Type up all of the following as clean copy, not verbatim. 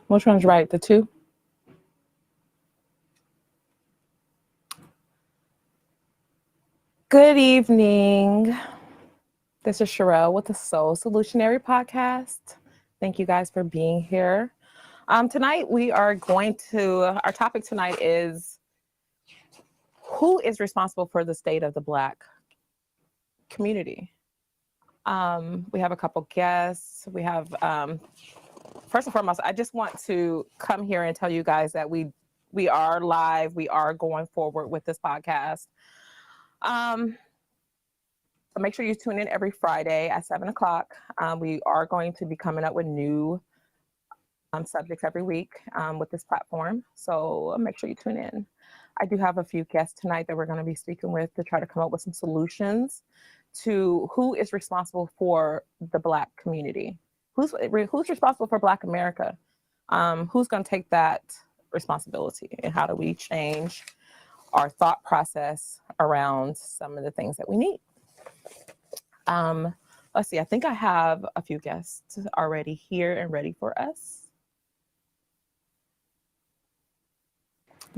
Which one's right? The two? Good evening. This is Sherrell with the Soulutionary podcast. Thank you guys for being here. Tonight our topic tonight is who is responsible for the state of the Black community? We have a couple guests. We have, first and foremost, I just want to come here and tell you guys that we are live. We are going forward with this podcast. So make sure you tune in every Friday at 7:00. We are going to be coming up with new subjects every week with this platform. So make sure you tune in. I do have a few guests tonight that we're going to be speaking with to try to come up with some solutions to who is responsible for the Black community. Who's responsible for Black America? Who's going to take that responsibility, and how do we change our thought process around some of the things that we need? Let's see. I think I have a few guests already here and ready for us.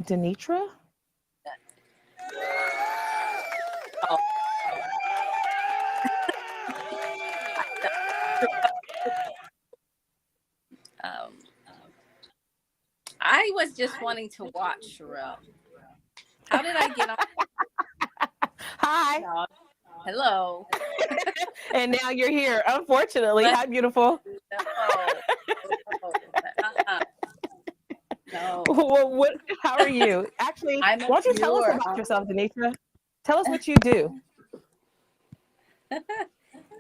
Denitra? Oh. I was just wanting to watch Sherrell. How did I get on? Hi. Hello. And now you're here. Unfortunately. Hi, beautiful. No. Well, how are you? Actually, why don't you tell us about yourself, Denitra? Tell us what you do.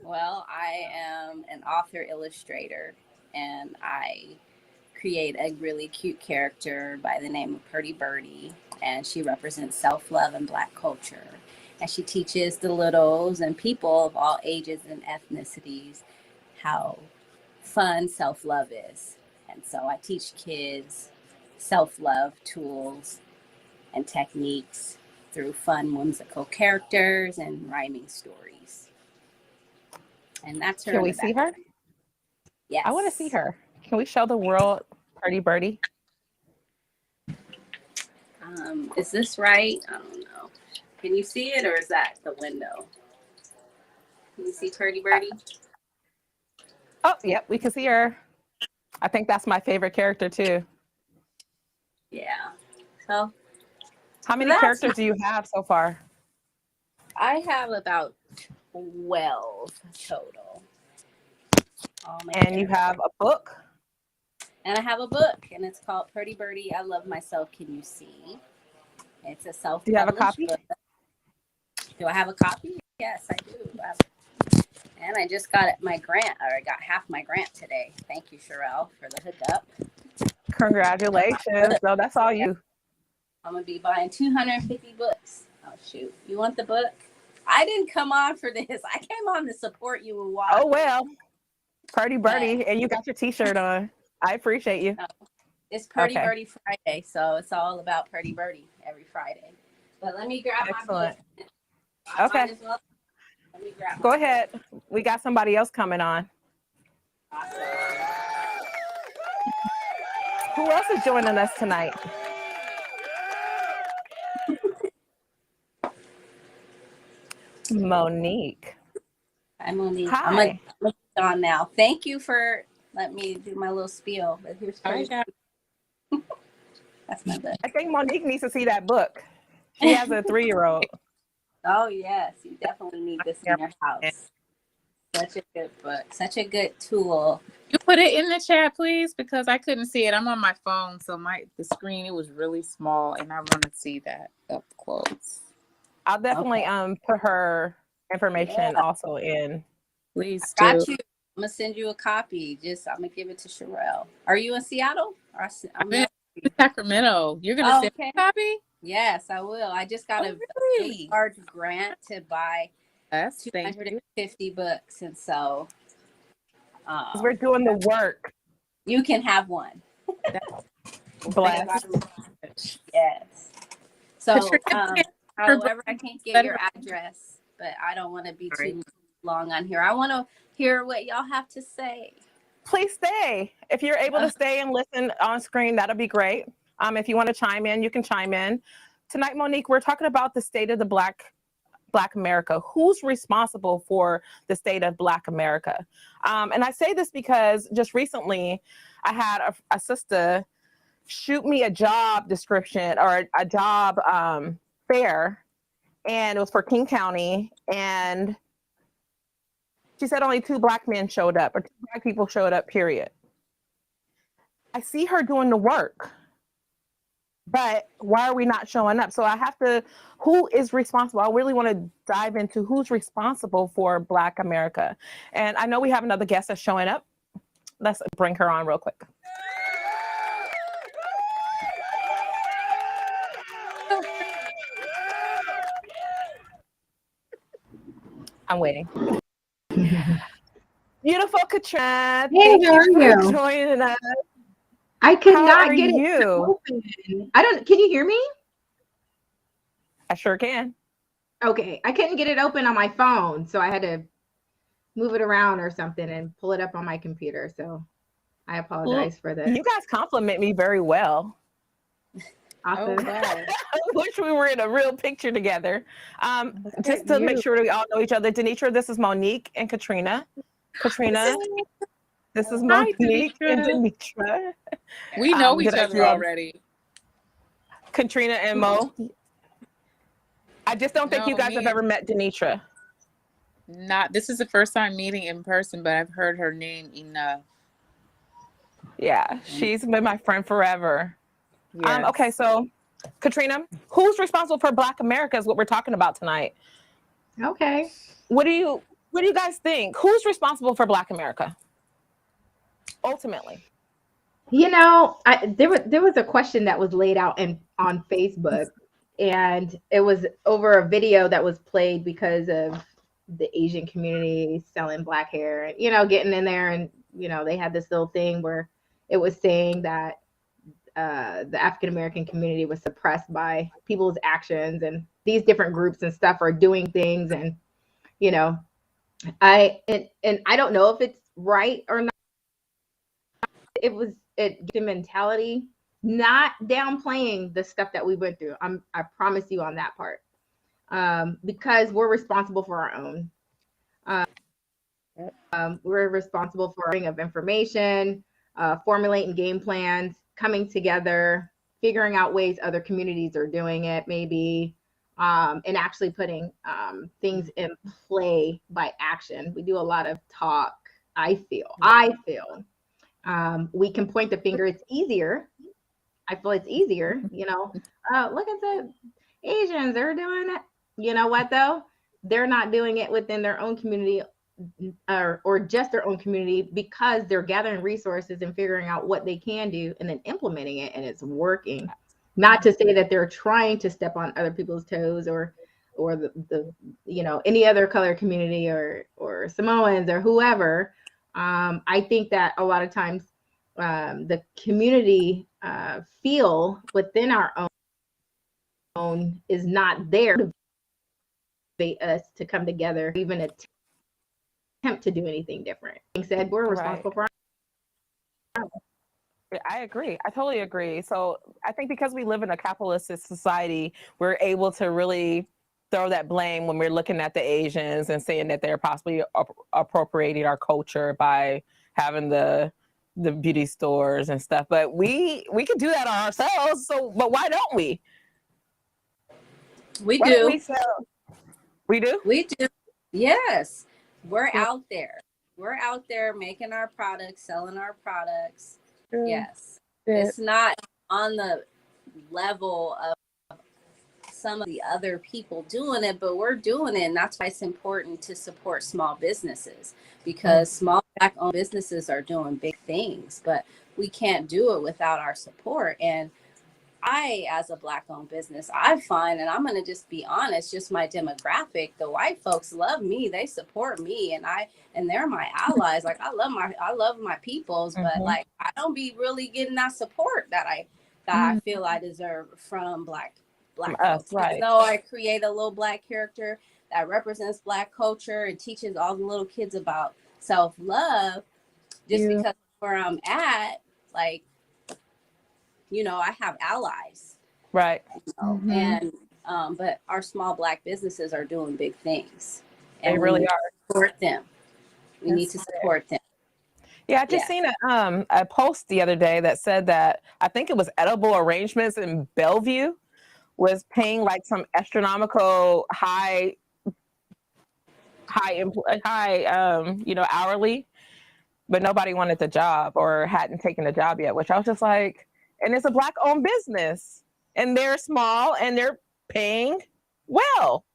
Well, I am an author illustrator, and I create a really cute character by the name of Purdy Birdie, and she represents self-love and Black culture. And she teaches the littles and people of all ages and ethnicities how fun self-love is. And so I teach kids self-love tools and techniques through fun, whimsical characters and rhyming stories. And that's her. Can we see her? Yes. I want to see her. Can we show the world Purdy Birdie? Is this right? I don't know. Can you see it, or is that the window? Can you see Purdy Birdie? Oh, yep, we can see her. I think that's my favorite character too. Yeah. So, how many characters do you have so far? I have about 12 total. And you have a book? And I have a book, and it's called Purdy Birdie, I Love Myself, Can You See? It's a self-published Do you have a copy? book. Do I have a copy? Yes, I do. And I just got my grant, or I got half my grant today. Thank you, Sherrell, for the hookup. Congratulations. No, that's all you. I'm going to be buying 250 books. Oh, shoot. You want the book? I didn't come on for this. I came on to support you and watch. Oh, well. Purdy Birdie, and you got your t-shirt on. I appreciate you. It's Purdy Birdie Friday, so it's all about Purdy Birdie every Friday. But let me grab my book. Okay. Let me grab Go ahead. We got somebody else coming on. Awesome. Who else is joining us tonight? Monique. Hi, Monique. Hi. I'm going to get on now. Thank you for letting me do my little spiel. But here's that's my book. I think Monique needs to see that book. She has a 3-year-old. Oh, yes. You definitely need this in your house. Such a good book. Such a good tool. You put it in the chat, please, because I couldn't see it. I'm on my phone, so the screen, it was really small, and I want to see that up close. I'll definitely put her information also in. Please do. Got you. I'm going to send you a copy. I'm going to give it to Sherrell. Are you in Seattle? I'm in Sacramento. You're going to send me a copy? Yes, I will. I just got a really large grant to buy 250 books. And so we're doing the work. You can have one. Bless. Yes. So, however, I can't get your address, but I don't want to be too long on here. I want to hear what y'all have to say. please stay. If you're able to stay and listen on screen, that'll be great. If you want to chime in, you can chime in. Tonight, Monique, we're talking about the state of the Black America. Who's responsible for the state of Black America? And I say this because just recently I had a sister shoot me a job description or a job fair, and it was for King County, and she said only 2 Black men showed up, or 2 Black people showed up, period. I see her doing the work, but why are we not showing up? So I have to, who is responsible? I really want to dive into who's responsible for Black America. And I know we have another guest that's showing up. Let's bring her on real quick. I'm waiting. Beautiful Katrina. Hey, Thank how are you for you? joining us. I could How not are get it you? to open. Can you hear me? I sure can. Okay, I couldn't get it open on my phone, so I had to move it around or something and pull it up on my computer. So I apologize for that. You guys compliment me very well. Awesome. Oh, wow. I wish we were in a real picture together. Just to make sure that we all know each other. Denitra, this is Monique and Katrina. Katrina, this is Hi, Monique and Denitra. Denitra. We know each did I other say- already. Katrina and Mo. I just don't think No, you guys me have and- ever met Denitra. This is the first time meeting in person, but I've heard her name enough. Yeah, she's been my friend forever. Yes. Okay, so Katrina, who's responsible for Black America is what we're talking about tonight. Okay. What do you guys think? Who's responsible for Black America? Ultimately. You know, there was a question that was laid out on Facebook, and it was over a video that was played because of the Asian community selling Black hair, and getting in there, and they had this little thing where it was saying that the African American community was suppressed by people's actions, and these different groups and stuff are doing things, and I don't know if it's right or not. It was the mentality, not downplaying the stuff that we went through. I promise you on that part, because we're responsible for our own. We're responsible for of information, formulating game plans, coming together, figuring out ways other communities are doing it, maybe, and actually putting things in play by action. We do a lot of talk. I feel we can point the finger. It's easier. I feel it's easier. Look at the Asians. They're doing it. You know what though? They're not doing it within their own community, or just their own community, because they're gathering resources and figuring out what they can do and then implementing it, and it's working. Not to say that they're trying to step on other people's toes, or the any other color community, or Samoans or whoever. I think that a lot of times the community feel within our own is not there to motivate us to come together, even attempt to do anything different. Being said, we're responsible for our. I agree. I totally agree. So I think because we live in a capitalist society, we're able to really throw that blame when we're looking at the Asians and saying that they're possibly appropriating our culture by having the beauty stores and stuff. But we could do that on ourselves. So, but why don't we? We Why do. don't we sell? We do? We do. Yes. We're out there. We're out there making our products, selling our products. Yes. It's not on the level of some of the other people doing it, but we're doing it. And that's why it's important to support small businesses, because small Black-owned businesses are doing big things, but we can't do it without our support. And I, as a Black-owned business, I find, and I'm going to just be honest, just my demographic, the white folks love me. They support me, and they're my allies. Like, I love my peoples, but like, I don't be really getting that support that I feel I deserve from Black folks. Right. So I create a little Black character that represents Black culture and teaches all the little kids about self-love. just because where I'm at, like, I have allies, Right. and but our small Black businesses are doing big things, and They we really need are. to support them. We need to support them. Yeah, I just seen a post the other day that said that I think it was Edible Arrangements in Bellevue was paying like some astronomical high hourly, but nobody wanted the job or hadn't taken the job yet, which I was just like, and it's a Black owned business and they're small and they're paying well,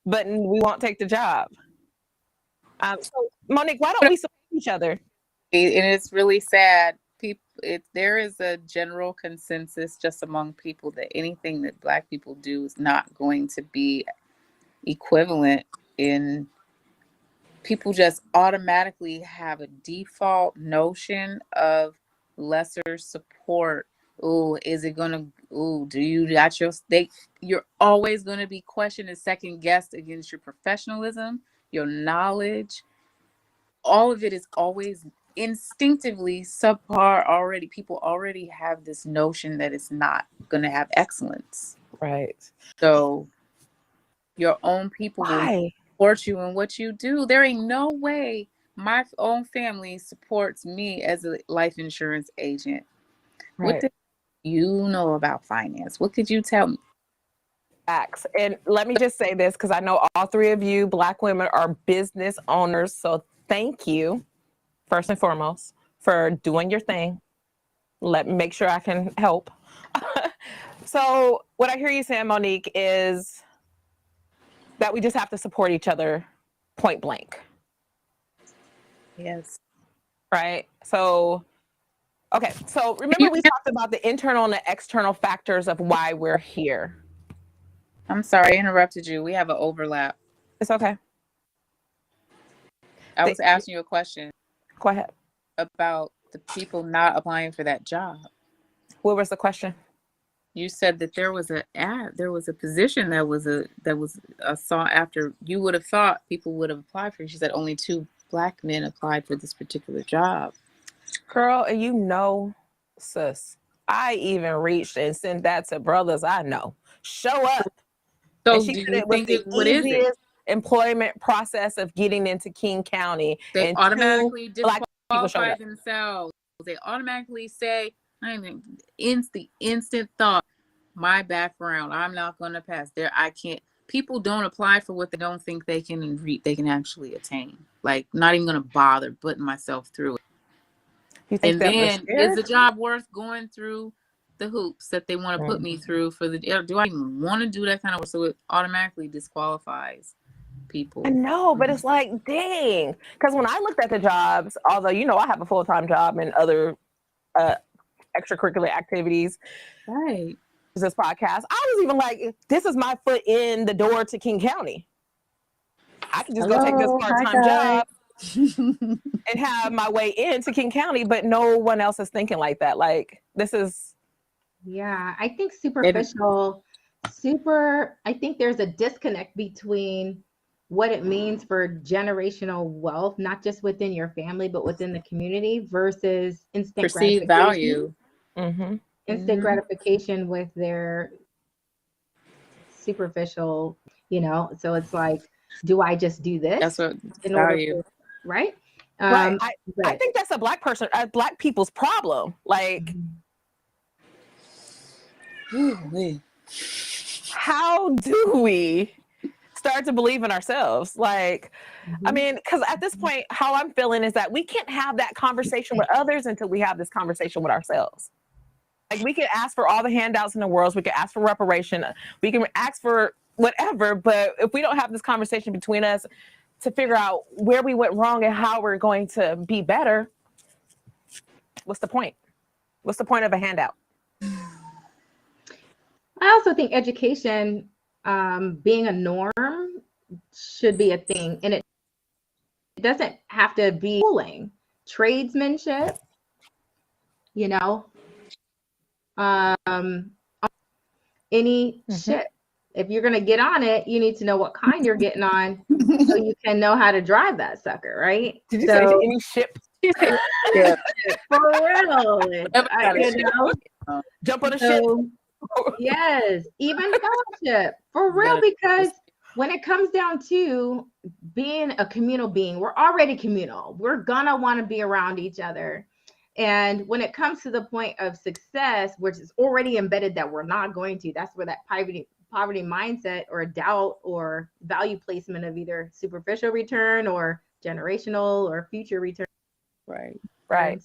but we won't take the job. So Monique, why don't we support each other? And it's really sad. There is a general consensus just among people that anything that Black people do is not going to be equivalent in. People just automatically have a default notion of lesser support. Oh, is it gonna? Oh, do you got your stake? You're always going to be questioned and second guessed against your professionalism, your knowledge. All of it is always instinctively subpar already. People already have this notion that it's not going to have excellence. Right. So your own people will Why? support you in what you do. There ain't no way my own family supports me as a life insurance agent. Right. What do you know about finance? What could you tell me? Facts. And let me just say this, because I know all three of you Black women are business owners. So thank you, first and foremost, for doing your thing. Let me make sure I can help. So what I hear you saying, Monique, is that we just have to support each other point blank. Yes. Right? So, okay. So remember we talked about the internal and the external factors of why we're here. I'm sorry, I interrupted you. We have an overlap. It's okay. I was asking you a question. Go ahead. About the people not applying for that job. What was the question? You said that there was a position that was sought after. You would have thought people would have applied for it. She said only 2 Black men applied for this particular job. Girl, and sis, I even reached and sent that to brothers I know. Show up. So and she said it was the easiest employment process of getting into King County. They and automatically disqualify themselves. They automatically say, it's the instant thought, my background, I'm not going to pass there. I can't. People don't apply for what they don't think they can actually attain. Like, not even going to bother putting myself through it. You think is the job worth going through the hoops that they want to put me through for the? Do I even want to do that kind of work? So it automatically disqualifies people. I know, but it's like, dang. Because when I looked at the jobs, although I have a full-time job and other extracurricular activities, right? This podcast, I was even like, this is my foot in the door to King County. I can just go take this part-time job and have my way into King County, but no one else is thinking like that. Like, this is. Yeah, I think I think there's a disconnect between what it means for generational wealth, not just within your family, but within the community versus instant perceived value. Mm-hmm. Instant gratification with their superficial, so it's like, do I just do this? That's what value. Right? Right. I think that's a Black people's problem. Like, how do we start to believe in ourselves? Like, I mean, because at this point, how I'm feeling is that we can't have that conversation with others until we have this conversation with ourselves. Like, we can ask for all the handouts in the world. We can ask for reparation. We can ask for whatever. But if we don't have this conversation between us to figure out where we went wrong and how we're going to be better, what's the point? What's the point of a handout? I also think education, being a norm, should be a thing. And it doesn't have to be schooling, tradesmanship, any shit. If you're going to get on it, you need to know what kind you're getting on so you can know how to drive that sucker, right? Did you say any ship? Yeah. For real. Everybody Jump on a ship. So, yes, even fellowship. For real, Gotta- because when it comes down to being a communal being, we're already communal. We're gonna want to be around each other. And when it comes to the point of success, which is already embedded that we're not going to, that's where that poverty mindset or doubt or value placement of either superficial return or generational or future return. Right. Right.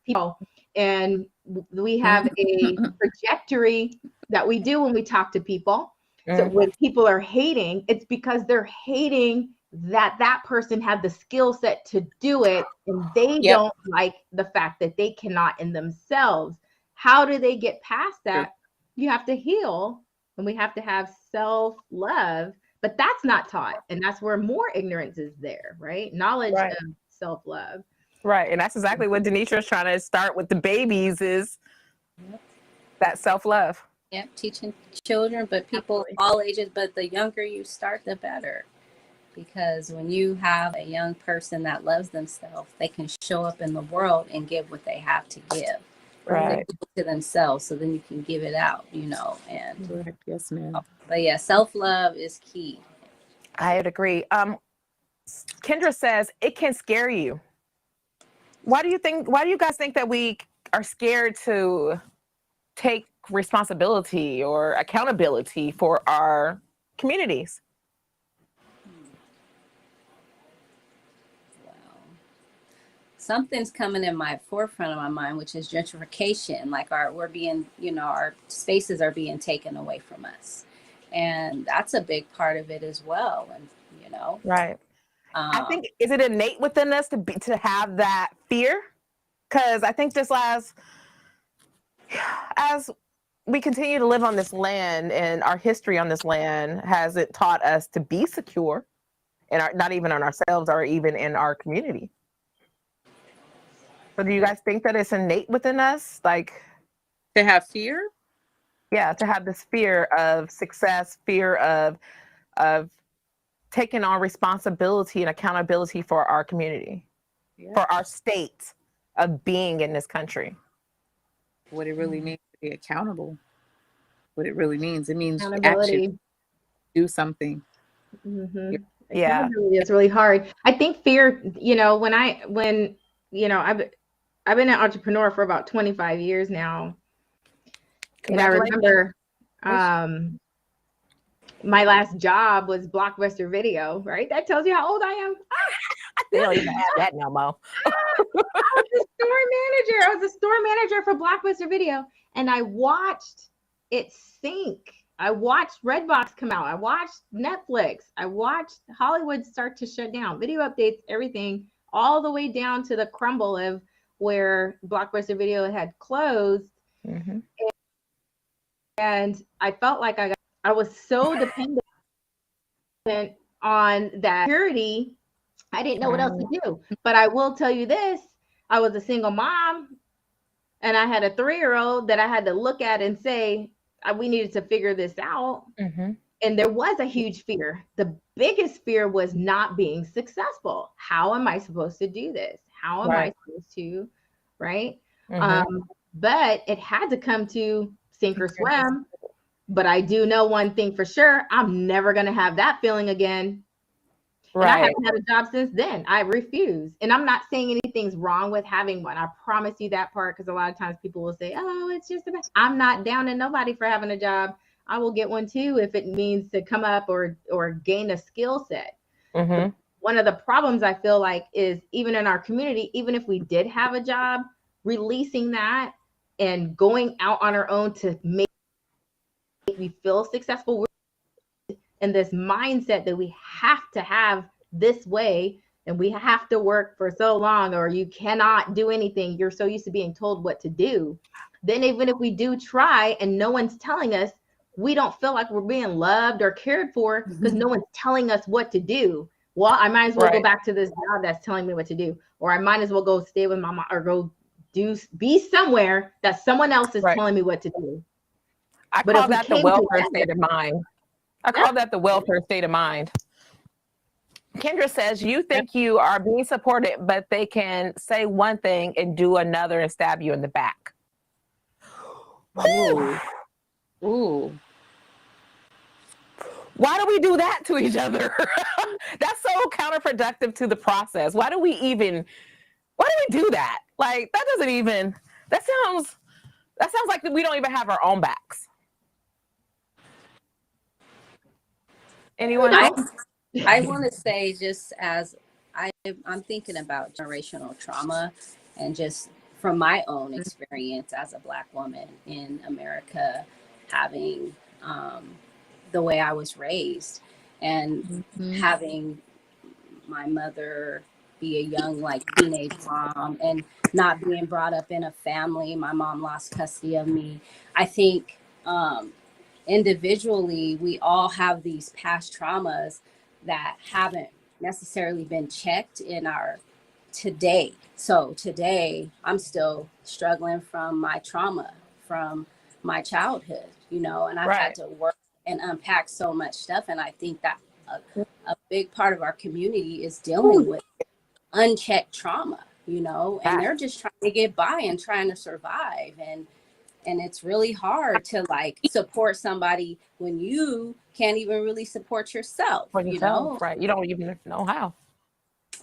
People, and we have a trajectory that we do when we talk to people. So when people are hating, it's because they're hating that person had the skill set to do it, and they don't like the fact that they cannot in themselves. How do they get past that? You have to heal, and we have to have self-love, but that's not taught, and that's where more ignorance is there, right? Knowledge of self-love. Right. And that's exactly what Denitra is trying to start with the babies is that self-love. Yep, teaching children, but people all ages, but the younger you start, the better. Because when you have a young person that loves themselves, they can show up in the world and give what they have to give. Right. To themselves, so then you can give it out, and Correct. Yes, ma'am. but yeah, self-love is key. I would agree. Kendra says it can scare you. Why do you guys think that we are scared to take responsibility or accountability for our communities? Something's coming in my forefront of my mind, which is gentrification. Like our spaces are being taken away from us, and that's a big part of it as well. And right. I think, is it innate within us to have that fear? Because I think as we continue to live on this land, and our history on this land hasn't taught us to be secure, and not even on ourselves or even in our community. So do you guys think that it's innate within us? Like, to have fear? Yeah, to have this fear of success, fear of taking on responsibility and accountability for our community, for our state of being in this country. What it really means to be accountable. What it really means. It means Accountability. Do something. Mm-hmm. Yeah. Accountability is really hard. I think fear, I've been an entrepreneur for about 25 years now. And I remember my last job was Blockbuster Video, right? That tells you how old I am. They don't even have that no more. I was a store manager. I was a store manager for Blockbuster Video, and I watched it sink. I watched Redbox come out. I watched Netflix. I watched Hollywood start to shut down. Video updates, everything, all the way down to the crumble of where Blockbuster Video had closed. Mm-hmm. And I felt like I was so dependent on that security. I didn't know what else to do. But I will tell you this, I was a single mom, and I had a 3-year-old that I had to look at and say, we needed to figure this out. Mm-hmm. And there was a huge fear. The biggest fear was not being successful. How am I supposed to do this? How am I supposed to, right? Mm-hmm. But it had to come to sink or swim. But I do know one thing for sure. I'm never going to have that feeling again. Right. And I haven't had a job since then. I refuse. And I'm not saying anything's wrong with having one. I promise you that part, because a lot of times people will say, oh, it's just about. I'm not down to nobody for having a job. I will get one too if it means to come up or gain a skill set. Mm-hmm. One of the problems I feel like is, even in our community, even if we did have a job, releasing that and going out on our own to make me feel successful, and this mindset that we have to have this way, and we have to work for so long, or you cannot do anything. You're so used to being told what to do. Then even if we do try and no one's telling us, we don't feel like we're being loved or cared for, because no one's telling us what to do. Well, I might as well go back to this job that's telling me what to do, or I might as well go stay with my mom, or go be somewhere that someone else is telling me what to do. I call that the welfare state of mind. I call that the welfare state of mind. Kendra says, you think you are being supported, but they can say one thing and do another and stab you in the back. Ooh. Ooh. Why do we do that to each other? That's so counterproductive to the process. Why do we do that? Like, that sounds like we don't even have our own backs. Anyone else? I want to say, just as I'm thinking about generational trauma, and just from my own experience as a Black woman in America, having the way I was raised, and having my mother be a young, like, teenage mom, and not being brought up in a family. My mom lost custody of me. I think individually, we all have these past traumas that haven't necessarily been checked in our today. So today, I'm still struggling from my trauma from my childhood, and I've had to work and unpack so much stuff. And I think that a big part of our community is dealing with unchecked trauma, and they're just trying to get by and trying to survive. And it's really hard to, like, support somebody when you can't even really support yourself, Right. You don't even know how.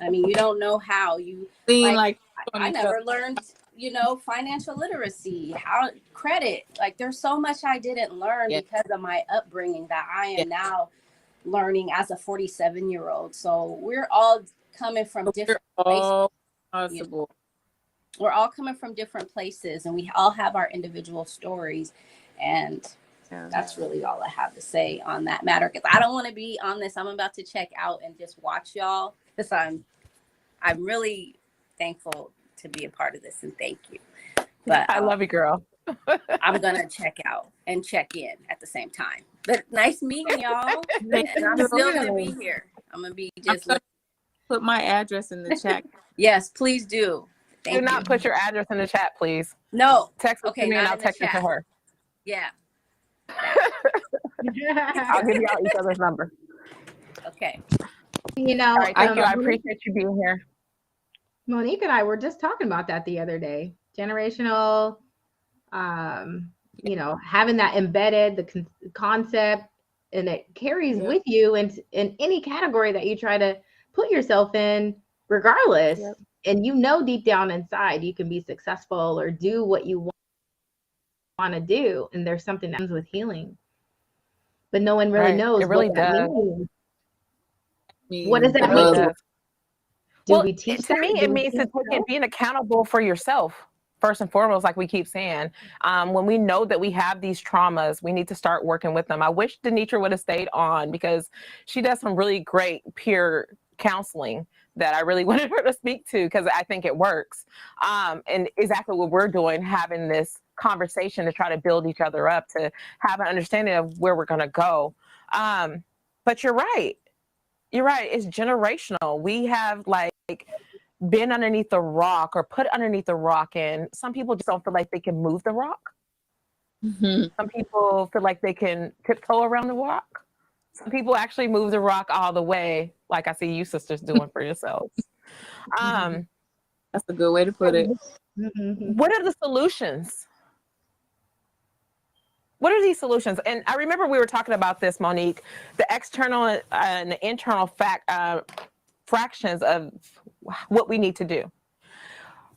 I mean, you don't know how. I never learned, financial literacy, how credit. Like, there's so much I didn't learn because of my upbringing that I am now learning as a 47-year-old. So we're all coming from different places. Possible. We're all coming from different places, and we all have our individual stories. And that's really all I have to say on that matter, because I don't want to be on this. I'm about to check out and just watch y'all, because I'm really thankful to be a part of this, and thank you. But I love you, girl. I'm gonna check out and check in at the same time. But nice meeting y'all. And I'm still gonna be here. I'm gonna be just put my address in the chat. Yes, please do. Do not put your address in the chat, please. No. Text it to me and I'll text it to her. Yeah. I'll give y'all each other's number. Okay. All right, thank you. I appreciate you being here. Monique and I were just talking about that the other day. Generational, having that embedded, the concept, and it carries with you in any category that you try to put yourself in, regardless. Yep. And deep down inside, you can be successful or do what you want to do. And there's something that comes with healing. But no one really knows it really what does. that means. What does that mean? Well, to me, it means being accountable for yourself, first and foremost, like we keep saying. When we know that we have these traumas, we need to start working with them. I wish Denitra would have stayed on, because she does some really great peer counseling that I really wanted her to speak to, because I think it works. And exactly what we're doing, having this conversation to try to build each other up, to have an understanding of where we're going to go. But you're right. You're right. It's generational. We have been underneath the rock or put underneath the rock, and some people just don't feel like they can move the rock. Mm-hmm. Some people feel like they can tiptoe around the rock. Some people actually move the rock all the way, like I see you sisters doing for yourselves. That's a good way to put it. What are the solutions? What are these solutions? And I remember we were talking about this, Monique, the external and the internal fractions of what we need to do.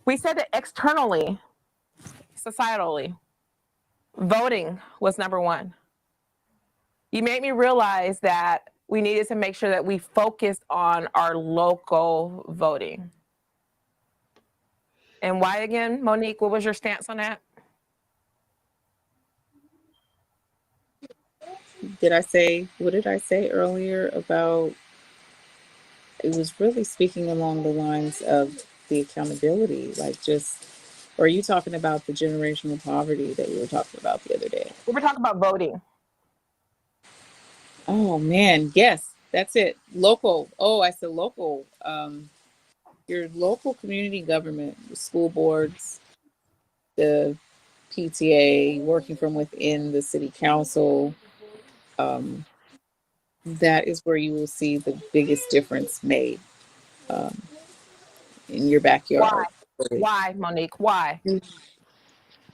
We said that externally, societally, voting was number one. You made me realize that we needed to make sure that we focused on our local voting. And why again, Monique? What was your stance on that? What did I say earlier about, it was really speaking along the lines of the accountability, or are you talking about the generational poverty that we were talking about the other day? We were talking about voting. Oh man, yes, that's it. Local. Oh, I said local. Your local community government, the school boards, the PTA, working from within the city council, that is where you will see the biggest difference made um, in your Why? backyard. Why, Monique? Why?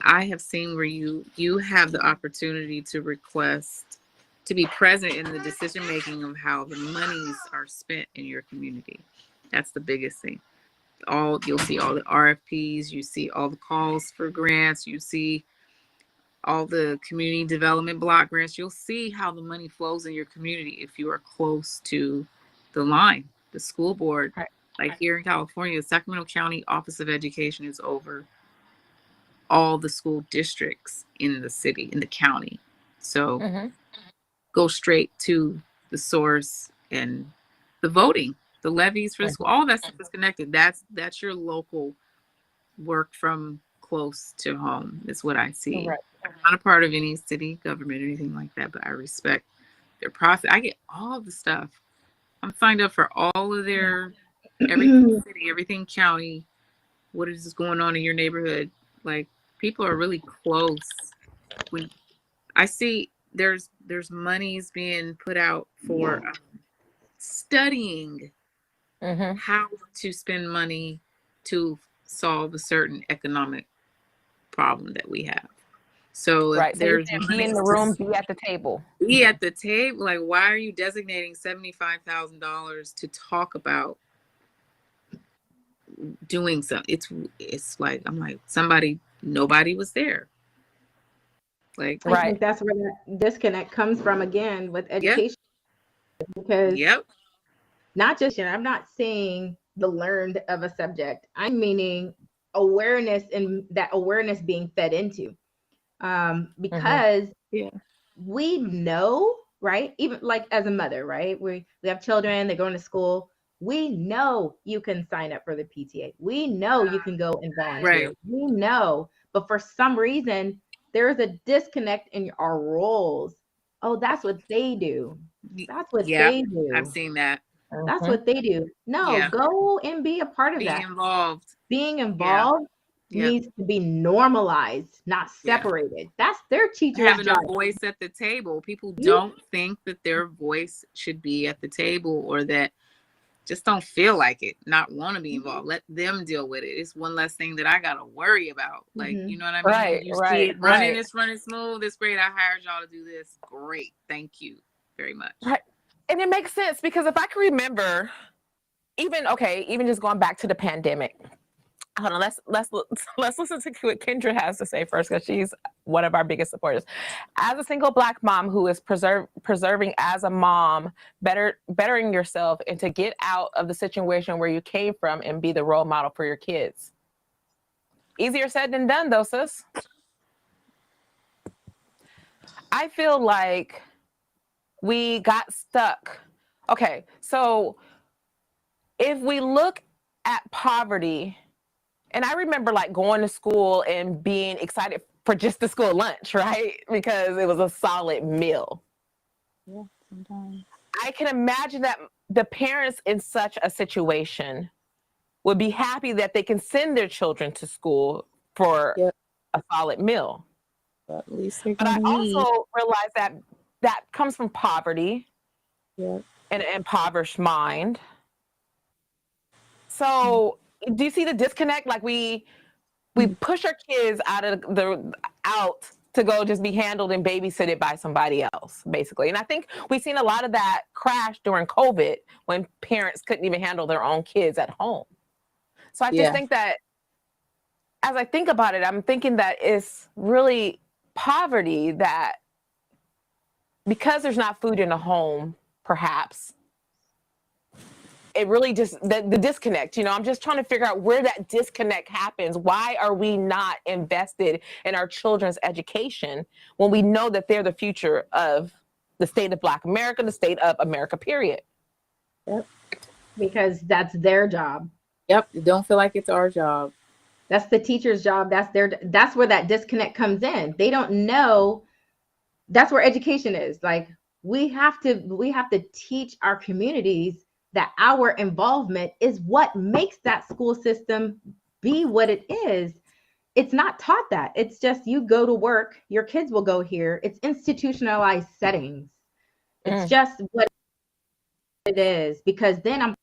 I have seen where you have the opportunity to request to be present in the decision making of how the monies are spent in your community. That's the biggest thing. You'll see all the RFPs, you see all the calls for grants, you see all the community development block grants. You'll see how the money flows in your community if you are close to the line. The school board, Right. like here in California, the Sacramento County Office of Education is over all the school districts in the city, in the county. So Mm-hmm. go straight to the source, and the voting, the levies for the school, all that stuff is connected. That's your local work from close to home is what I see. Right. I'm not a part of any city government or anything like that, but I respect their process. I get all the stuff. I'm signed up for all of their everything city, everything county, what is going on in your neighborhood. Like, people are really close. When I see there's monies being put out for studying Mm-hmm. how to spend money to solve a certain economic problem that we have. So if Right. So you're there's saying be money in the to room, be at the table. be at the table, like, why are you designating $75,000 to talk about doing something? It's like, I'm like, nobody was there. Like, I Right. think that's where that disconnect comes from again with yep, education, because yep, not just, I'm not saying the learned of a subject. I'm meaning awareness, and that awareness being fed into. Because yeah, we know, right? Even like as a mother, right? We have children, they're going to school. We know you can sign up for the PTA. We know you can go and volunteer. right. We know, but for some reason, there is a disconnect in our roles. Oh, that's what they do. That's what Yeah, they I've do. seen that. That's Mm-hmm. what they do. No, Yeah, go and be a part of being that. involved. Being Yeah, involved yeah, needs to be normalized, not yeah. separated. That's their teacher's Having a job. voice at the table. People You, don't think that their voice should be at the table, or that just don't feel like it, not want to be involved. Let them deal with it. It's one less thing that I got to worry about. Like, Mhm. you know what I mean? Right. You see Right. it running, Right. it's running smooth. It's great. I hired y'all to do this. Great. Thank you very much. Right. And it makes sense because if I can remember, even just going back to the pandemic. Hold on, let's listen to what Kendra has to say first, because she's one of our biggest supporters. As a single Black mom who is preserving as a mom, bettering yourself, and to get out of the situation where you came from and be the role model for your kids. Easier said than done, though, sis. I feel like we got stuck. Okay, so if we look at poverty, and I remember like going to school and being excited for just the school lunch, right? Because it was a solid meal. Yeah, sometimes. I can imagine that the parents in such a situation would be happy that they can send their children to school for Yep. a solid meal. But at least they're But I going to eat. also realize that that comes from poverty Yeah. and an impoverished mind. So do you see the disconnect? Like we push our kids out to go just be handled and babysitted by somebody else, basically. And I think we've seen a lot of that crash during COVID when parents couldn't even handle their own kids at home. So I just think that as I think about it, I'm thinking that it's really poverty that, because there's not food in the home, perhaps, it really just, the disconnect, I'm just trying to figure out where that disconnect happens. Why are we not invested in our children's education when we know that they're the future of the state of Black America, the state of America, period? Yep. Because that's their job. Yep. Don't feel like it's our job. That's the teacher's job. That's where that disconnect comes in. They don't know. That's where education is. Like, we have to teach our communities that our involvement is what makes that school system be what it is. It's not taught that. It's just, you go to work, your kids will go here. It's institutionalized settings. It's just what it is, because then I'm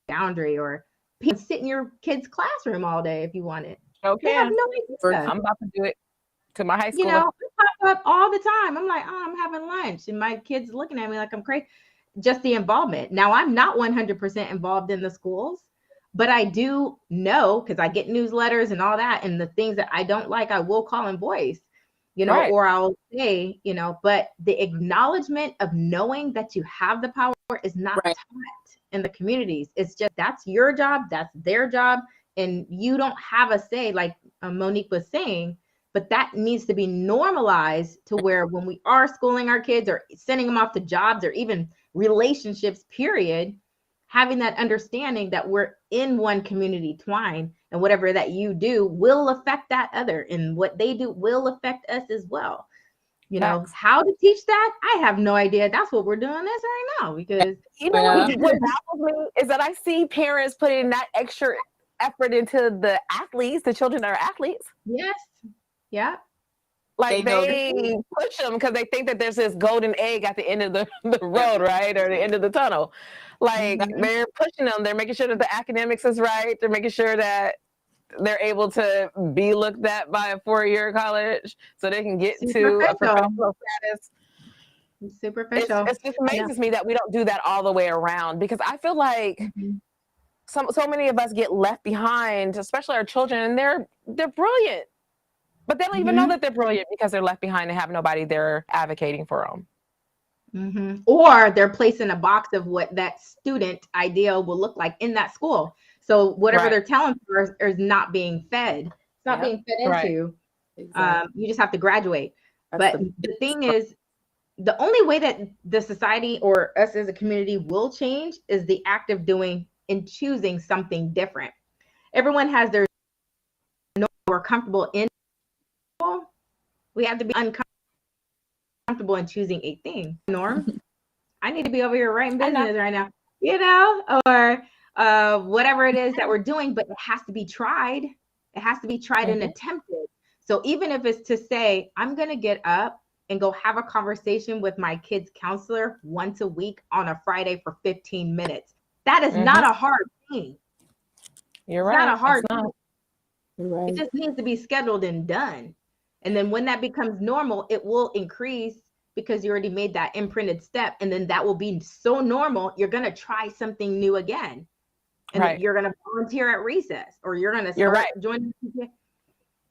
boundary, or people sit in your kid's classroom all day if you want it. They have Okay. no idea. I'm about to do it to my high You schooler. know, I pop up all the time. I'm like, oh, I'm having lunch, and my kids looking at me like I'm crazy. Just the involvement. Now, I'm not 100% involved in the schools, but I do know, because I get newsletters and all that, and the things that I don't like, I will call and voice, you know, Right. or I'll say, you know, but the acknowledgement of knowing that you have the power is not Right. taught in the communities. It's just, that's your job, that's their job, and you don't have a say, like Monique was saying. But that needs to be normalized to where when we are schooling our kids or sending them off to jobs or even relationships, period, having that understanding that we're in one community twine, and whatever that you do will affect that other, and what they do will affect us as well. You know, Facts. how to teach that, I have no idea. That's what we're doing this right now, because You know Yeah. what baffles me is that I see parents putting that extra effort into the athletes, the children that are athletes. yes, yeah, Like They they push them because they think that there's this golden egg at the end of the road, right? Or the end of the tunnel. Like they're pushing them. They're making sure that the academics is right. They're making sure that they're able to be looked at by a 4-year college so they can get to a professional status. superficial. It just amazes me that we don't do that all the way around, because I feel like so many of us get left behind, especially our children, and they're brilliant. But they don't even know that they're brilliant because they're left behind and have nobody there advocating for them. Or they're placed in a box of what that student ideal will look like in that school. So whatever they're telling for is not being fed. It's not being fed into. Exactly. You just have to graduate. That's but the thing is, the only way that the society or us as a community will change is the act of doing and choosing something different. Everyone has their norm we're comfortable in. We have to be uncomfortable in choosing a thing. Norm, I need to be over here writing business right now, you know, or whatever it is that we're doing, but it has to be tried. It has to be tried and attempted. So even if it's to say, I'm going to get up and go have a conversation with my kid's counselor once a week on a Friday for 15 minutes, that is not a hard thing. You're It's right. not a hard thing. Right. It just needs to be scheduled and done. And then when that becomes normal, it will increase, because you already made that imprinted step. And then that will be so normal, you're going to try something new again. And then you're going to volunteer at recess, or you're going to start joining.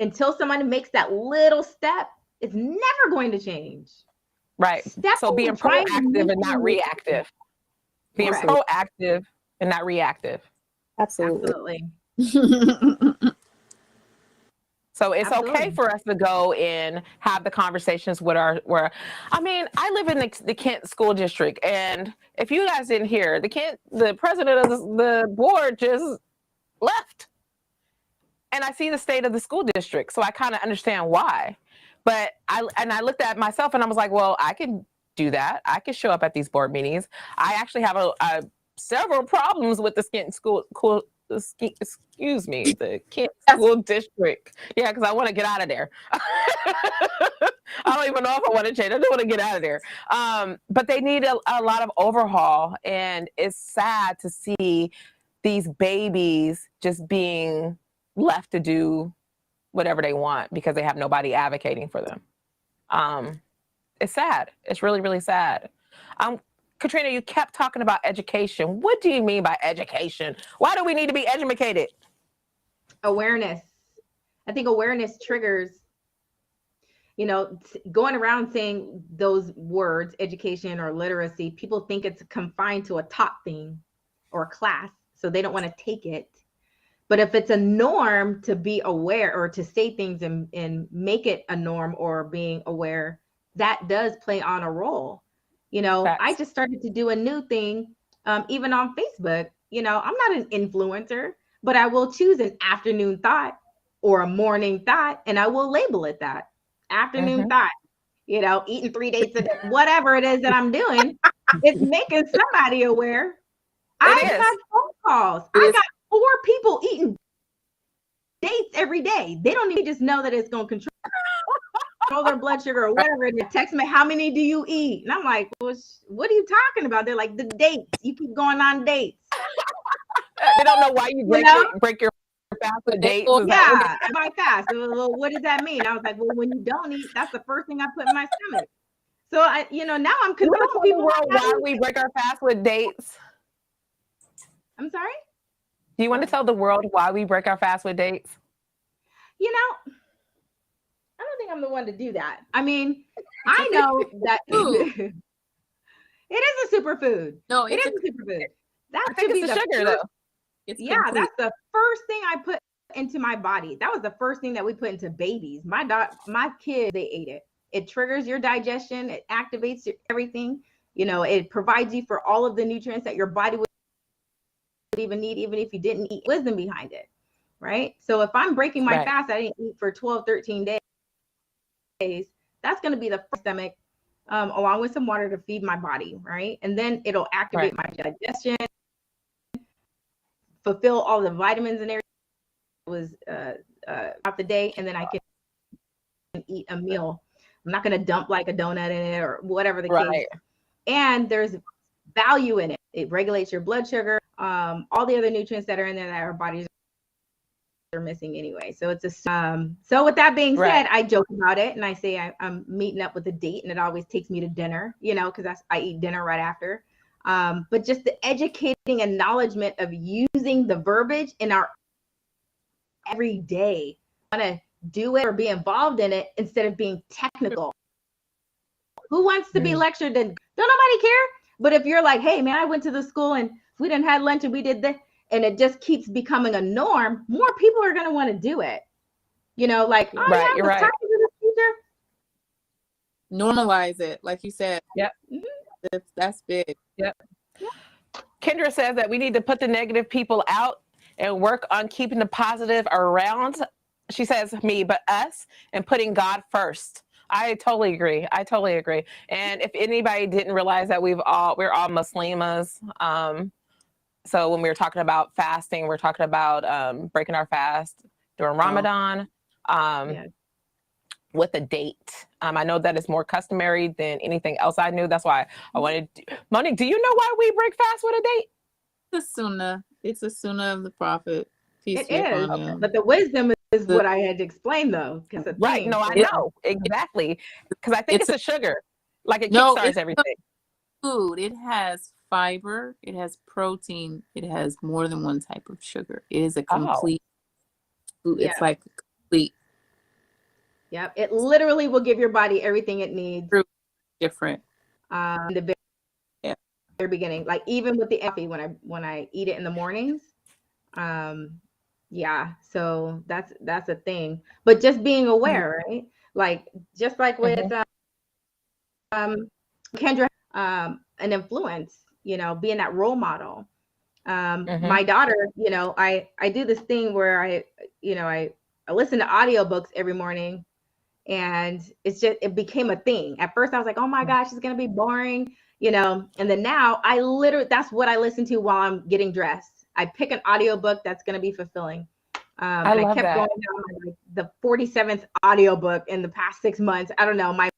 Until somebody makes that little step, it's never going to change. Right. So being proactive and not reactive. Being proactive and not reactive. Absolutely. So it's okay for us to go and have the conversations with I live in the Kent school district, and if you guys didn't hear, the president of the board just left. And I see the state of the school district, so I kind of understand why. But I looked at myself and I was like, well, I can do that. I can show up at these board meetings. I actually have several problems with the Kent school the Kent school district. Yeah, because I want to get out of there. I don't even know if I want to change. I just want to get out of there. But they need a lot of overhaul, and it's sad to see these babies just being left to do whatever they want because they have nobody advocating for them. It's sad. It's really, really sad. Katrina, you kept talking about education. What do you mean by education? Why do we need to be educated? Awareness. I think awareness triggers, going around saying those words, education or literacy, people think it's confined to a top thing or a class, so they don't want to take it. But if it's a norm to be aware or to say things and make it a norm or being aware, that does play on a role. I just started to do a new thing, even on Facebook. I'm not an influencer, but I will choose an afternoon thought or a morning thought, and I will label it that afternoon thought. Eating 3 dates a day, whatever it is that I'm doing, it's making somebody aware. I've had phone calls. I got 4 people eating dates every day. They don't even just know that it's going to control. control their blood sugar or whatever. And they text me, how many do you eat? And I'm like, well, what are you talking about? They're like, the dates. You keep going on dates. They don't know why you break your fast with dates. Yeah, I fast. Well, what does that mean? I was like, well, when you don't eat, that's the first thing I put in my stomach. So now I'm controlling people. Why we break our fast with dates? I'm sorry? Do you want to tell the world why we break our fast with dates? I don't think I'm the one to do that. I mean, I know that it is a superfood. No, it is a superfood. That I think it's the sugar, though. That's the first thing I put into my body. That was the first thing that we put into babies. My kids, they ate it. It triggers your digestion. It activates everything. It provides you for all of the nutrients that your body would even need, even if you didn't eat. Wisdom behind it, right? So if I'm breaking my fast, I didn't eat for 12, 13 days. That's going to be the first stomach, along with some water to feed my body, right? And then it'll activate my digestion, fulfill all the vitamins and everything was throughout the day, and then I can eat a meal. I'm not going to dump like a donut in it or whatever the case. And there's value in it. It regulates your blood sugar, all the other nutrients that are in there that our bodies are missing anyway. So it's so with that being said, I joke about it and I say I'm meeting up with a date, and it always takes me to dinner, because I eat dinner right after. But just the educating acknowledgement of using the verbiage in our everyday, want to do it or be involved in it instead of being technical. Who wants to be lectured? And don't nobody care. But if you're like, hey man, I went to the school and we didn't have lunch and we did this, and it just keeps becoming a norm, more people are going to want to do it. Like, oh yeah, you're right. talking to the teacher. Normalize it, like you said. Yep. That's big. Yep. Kendra says that we need to put the negative people out and work on keeping the positive around. She says me, but us, and putting God first. I totally agree. And if anybody didn't realize that we're all Muslimas. So when we were talking about fasting, we're talking about breaking our fast during Ramadan with a date. I know that is more customary than anything else I knew. That's why I wanted Monique, do you know why we break fast with a date? It's a sunnah. It's a sunnah of the prophet. It is, but the wisdom is what I had to explain, though. Right? No, I know exactly, because I think it's a sugar, like it kickstarts everything. Food. It has fiber. It has protein. It has more than one type of sugar. It is a complete food. It's like complete. Yep. It literally will give your body everything it needs. Different. In the very beginning, like even with the coffee, when I eat it in the mornings. So that's a thing, but just being aware, right? Like just like with Kendra, an influence, being that role model. My daughter, I do this thing where I listen to audiobooks every morning, and it became a thing. At first I was like, oh my gosh, it's gonna be boring, and then now that's what I listen to while I'm getting dressed. I pick an audiobook that's going to be fulfilling. I kept going down the 47th audiobook in the past 6 months. I don't know. My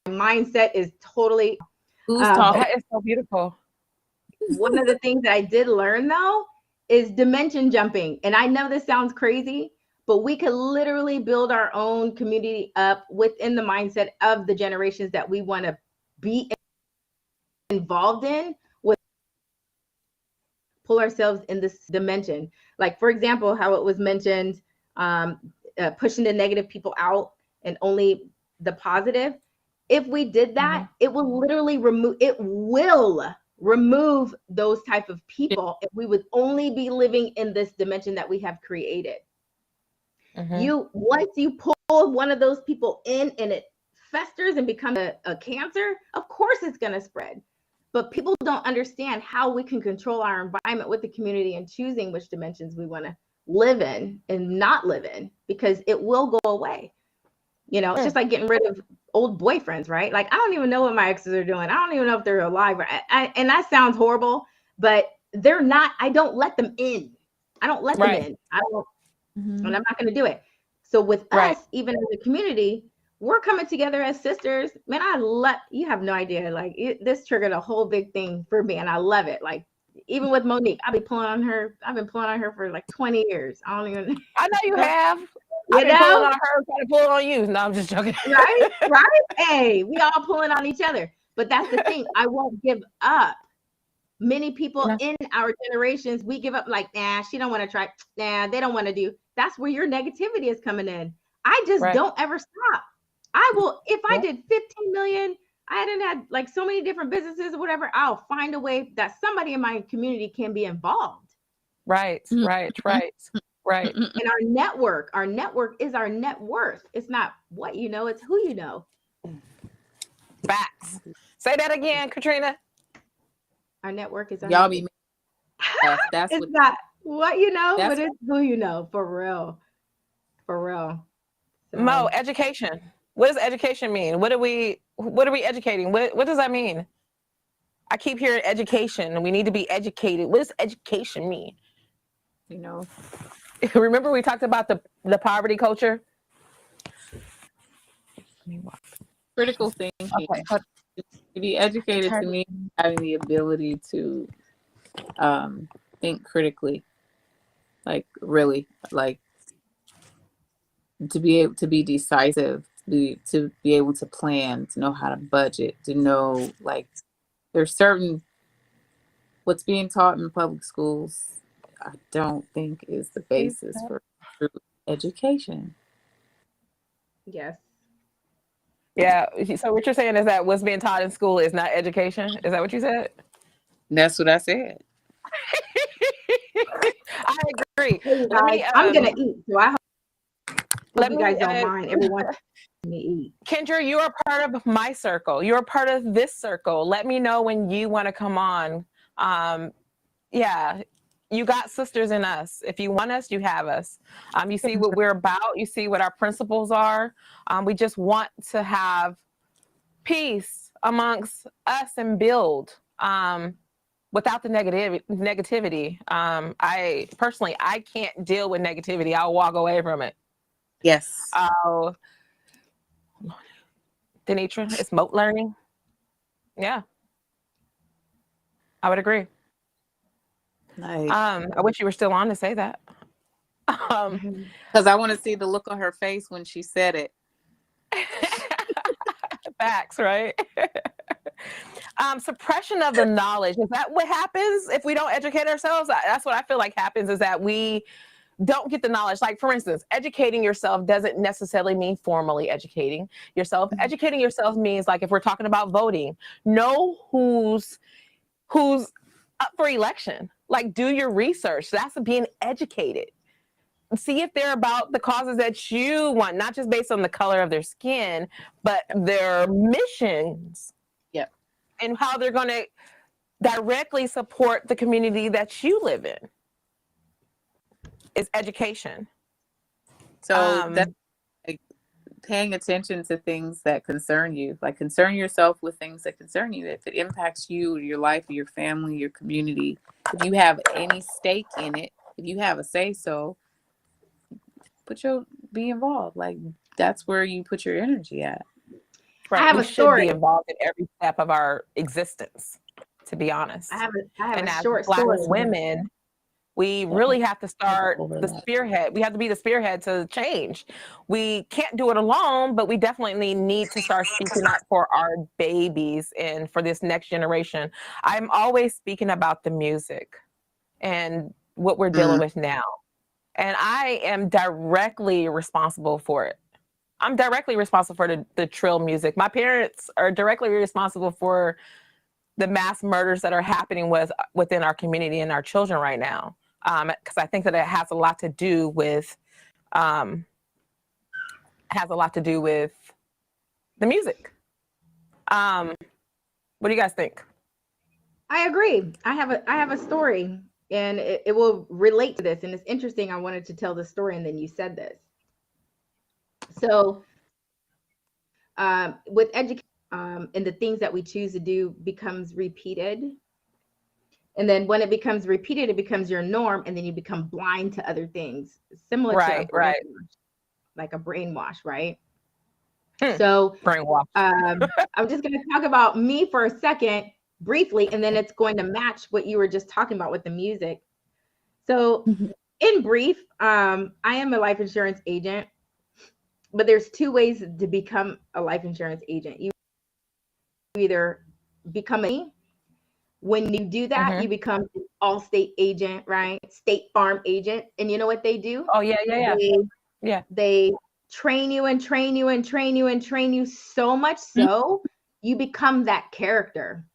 mindset is totally. That is so beautiful. One of the things that I did learn, though, is dimension jumping. And I know this sounds crazy, but we could literally build our own community up within the mindset of the generations that we want to be involved in. Pull ourselves in this dimension. Like, for example, how it was mentioned, pushing the negative people out and only the positive. If we did that, it will literally remove those type of people if we would only be living in this dimension that we have created. Once you pull one of those people in and it festers and becomes a cancer, of course it's going to spread. But people don't understand how we can control our environment with the community and choosing which dimensions we want to live in and not live in, because it will go away. It's just like getting rid of old boyfriends, right? Like, I don't even know what my exes are doing. I don't even know if they're alive. And that sounds horrible, but they're not. I don't let them in. I don't let them in. I don't, and I'm not going to do it. So with us, even as a community, we're coming together as sisters. Man, I love, you have no idea. Like this triggered a whole big thing for me, and I love it. Like even with Monique, I've been pulling on her for like 20 years. I don't even I know you have. you I've been pulling know, on her, trying to pull on you. No, I'm just joking. right? Right? Hey, we all pulling on each other. But that's the thing. I won't give up. Many people No. in our generations, we give up like, nah, she don't want to try. Nah, they don't want to do. That's where your negativity is coming in. I just Right. don't ever stop. I will, if I Yeah. did 15 million, I hadn't had like so many different businesses or whatever, I'll find a way that somebody in my community can be involved. Right. Right. And our network is our net worth. It's not what you know, it's who you know. Facts. Say that again, Katrina. Our network is our Y'all network. be that's It's what not what you know, that's but it's who you know, for real. For real. So, Mo, education. What does education mean? What are we educating? What does that mean? I keep hearing education and we need to be educated. What does education mean? you know. Remember we talked about the poverty culture? Critical thinking. Okay. To be educated to me, having the ability to think critically, like really, like to be able to be decisive, to be able to plan, to know how to budget, to know like there's certain what's being taught in public schools. I don't think is the basis for true education. yes. Yeah. So what you're saying is that what's being taught in school is not education? Is that what you said? That's what I said. I agree. Hey, Let me, guys, I'm gonna eat, so I hope let you me, guys don't mind everyone me eat. Kendra, you are part of my circle. You're part of this circle. Let me know when you want to come on. Yeah, you got sisters in us. If you want us, you have us. You see what we're about. You see what our principles are. We just want to have peace amongst us and build without the negativity. I personally, I can't deal with negativity. I'll walk away from it. Yes. Denitra, it's moat learning. Yeah, I would agree. Like, I wish you were still on to say that. because I want to see the look on her face when she said it. Facts, right? Suppression of the knowledge. Is that what happens if we don't educate ourselves? That's what I feel like happens, is that we don't get the knowledge. Like, for instance, educating yourself doesn't necessarily mean formally educating yourself. Educating yourself means, like, if we're talking about voting, know who's up for election. Like, do your research. That's being educated. See if they're about the causes that you want, not just based on the color of their skin, but their missions. Yep. And how they're going to directly support the community that you live in. Is education. So that's like paying attention to things that concern you. Like, concern yourself with things that concern you. If it impacts you, your life, your family, your community, if you have any stake in it, if you have a say so, be involved. Like, that's where you put your energy at. Right. I have we a should story. be involved in every step of our existence, to be honest. I have and a as short Black story. women, we really have to start the spearhead. We have to be the spearhead to change. We can't do it alone, but we definitely need to start speaking up for our babies and for this next generation. I'm always speaking about the music and what we're dealing with now. And I am directly responsible for it. I'm directly responsible for the trill music. My parents are directly responsible for the mass murders that are happening within our community and our children right now. Because I think that it has a lot to do with the music. What do you guys think? I agree. I have a story, and it will relate to this. And it's interesting. I wanted to tell the story, and then you said this. So, with education, and the things that we choose to do becomes repeated. And then when it becomes repeated, it becomes your norm, and then you become blind to other things, similar to a brainwash, like a brainwash, right? So Brainwash. I'm just going to talk about me for a second, briefly, and then it's going to match what you were just talking about with the music. So, in brief, I am a life insurance agent, but there's two ways to become a life insurance agent. You either become when you do that, you become an Allstate agent, right? State Farm agent, and you know what they do? Oh yeah. They train you and train you and train you and train you so much so you become that character.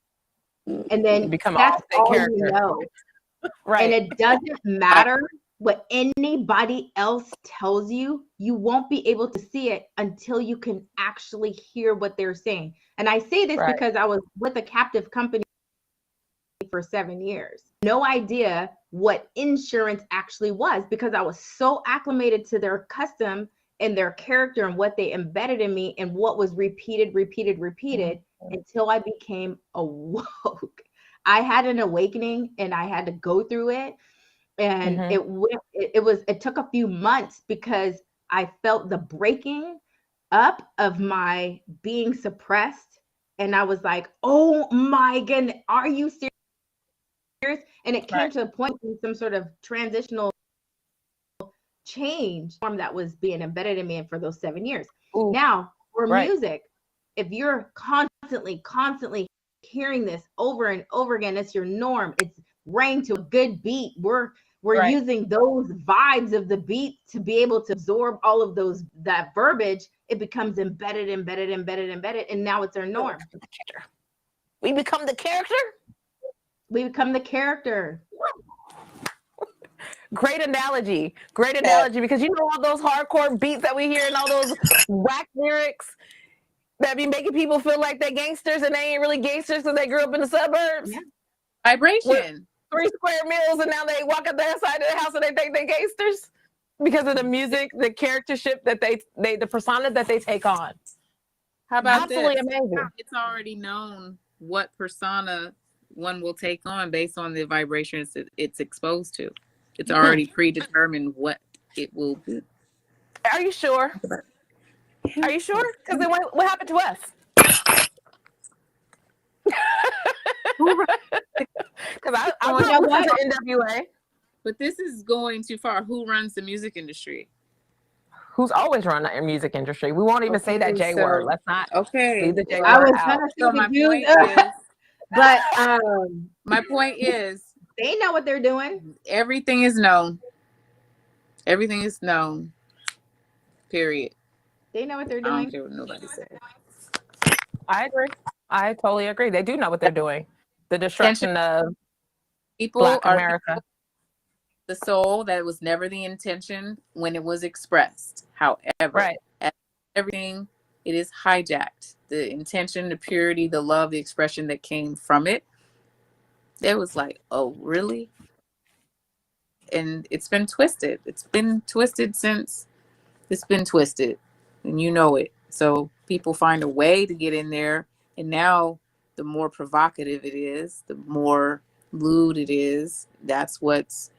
And then become that's all all character. you know. Right. And it doesn't matter what anybody else tells you, you won't be able to see it until you can actually hear what they're saying. And I say this because I was with a captive company for 7 years. No idea what insurance actually was because I was so acclimated to their custom and their character and what they embedded in me and what was repeated until I became awoke. I had an awakening and I had to go through it. And it took a few months because I felt the breaking up of my being suppressed. And I was like, oh my goodness, are you serious? And it came to a point in some sort of transitional change form that was being embedded in me for those 7 years. Ooh, now, for music, if you're constantly hearing this over and over again, it's your norm. It's rang to a good beat. We're using those vibes of the beat to be able to absorb all of that verbiage. It becomes embedded, and now it's our norm. We become the character? We become the character. Great analogy because you know all those hardcore beats that we hear and all those whack lyrics that be making people feel like they're gangsters and they ain't really gangsters because they grew up in the suburbs. Yeah. Vibration. 3 square meals and now they walk up the outside of the house and they think they're gangsters because of the music, the charactership that they the persona that they take on. How about absolutely this? Amazing. It's already known what persona one will take on based on the vibrations it's exposed to. It's already predetermined what it will be. Are you sure? Are you sure? Because then what happened to us? Because I listen to NWA. But this is going too far. Who runs the music industry? Who's always run the music industry? We won't even say that J word. Let's not. Okay. Leave the J I word was out. So my point is, but my point is, they know what they're doing. Everything is known. Everything is known. Period. They know what they're doing. I don't care what nobody says. I agree. I totally agree. They do know what they're doing. The destruction of people Black America. The soul, that was never the intention when it was expressed. However, everything, it is hijacked. The intention, the purity, the love, the expression that came from it. It was like, oh, really? And it's been twisted. It's been twisted since it's been twisted. And you know it. So people find a way to get in there. And now the more provocative it is, the more lewd it is. That's what's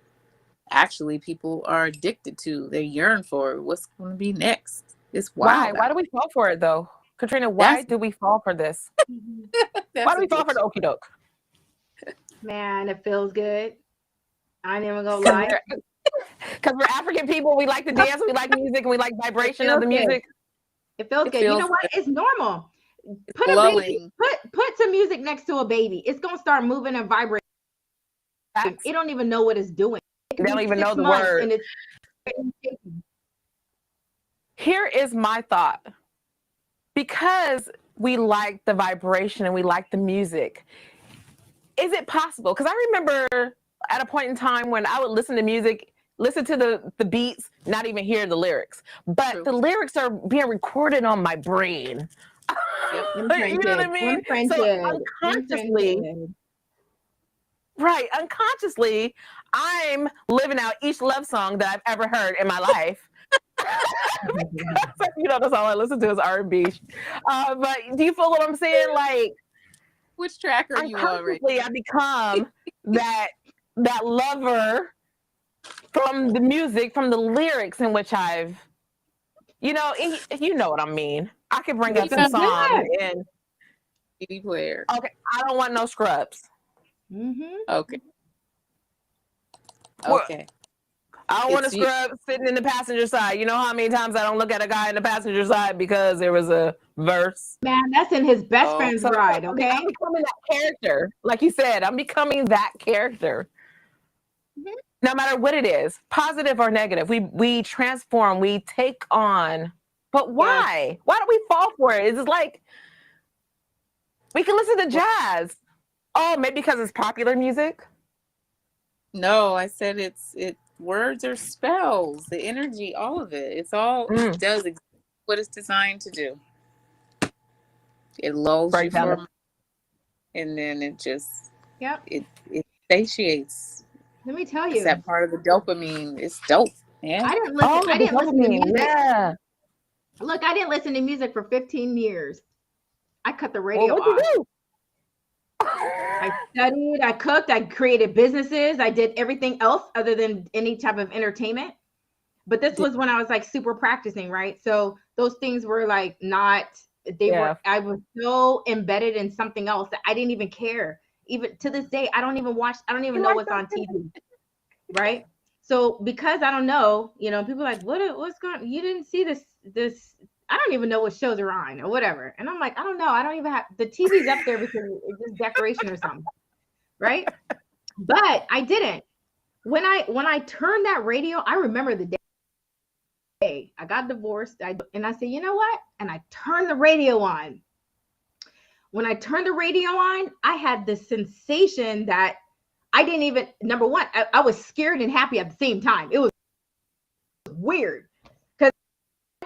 actually people are addicted to. They yearn for it. What's going to be next? It's wild. Why do we fall for it though? Katrina, why do we fall for this? Why do we fall for the okie doke? Man, it feels good. I ain't even gonna lie. Because we're African people, we like to dance, we like music, and we like vibration of the music. It feels good. You know what? It's normal. Put a baby, put some music next to a baby. It's gonna start moving and vibrating. It don't even know what it's doing. They don't even know the word. And it's here is my thought. Because we like the vibration and we like the music, is it possible? Because I remember at a point in time when I would listen to music, listen to the beats, not even hear the lyrics. But the lyrics are being recorded on my brain. Yep. You know what I mean? So unconsciously, I'm living out each love song that I've ever heard in my life. You know, that's all I listen to is R&B. But do you feel what I'm saying? Like, which track are you on? I become that lover from the music, from the lyrics in which I've You know, you know what I mean. I could bring Yeah, up some songs good. and CD player. okay, I don't want no scrubs. Mm-hmm. Okay. Well, Okay. I don't want a It's you. scrub sitting in the passenger side. You know how many times I don't look at a guy in the passenger side because there was a verse. Man, that's in his best Oh, friend's So ride, I'm okay? becoming that character. Like you said, I'm becoming that character. Mhm. No matter what it is, positive or negative, we transform, we take on. But yes. why? Why do we fall for it? It's like we can listen to Well, jazz. Oh, maybe because it's popular music. no, I said it. Words are spells. The energy, all of it. It's all. It Mm, does what it's designed to do. It lulls you break down for a the moment, and then Yep. it satiates. Let me tell It's you, that part of the dopamine. It's dope, man. oh I the didn't listen to dopamine. music. Yeah. Look, I didn't listen to music for 15 years. I cut the Well, radio what'd you off. do? I studied, I cooked, I created businesses, I did everything else other than any type of entertainment. But this was when I was like super practicing, right? So those things were like not, Yeah. I was so embedded in something else that I didn't even care. Even to this day, I don't even You know like what's on that? TV, right? So because I don't know, people are like, what's going, you didn't see this, I don't even know what shows are on or whatever. And I'm like, I don't know. I don't even have, the TV's up there because it's just decoration or something, right? But I didn't. When I turned that radio, I remember the day I got divorced. And I said, you know what? And I turned the radio on. When I turned the radio on, I had this sensation that I didn't even, number one, I was scared and happy at the same time. It was weird because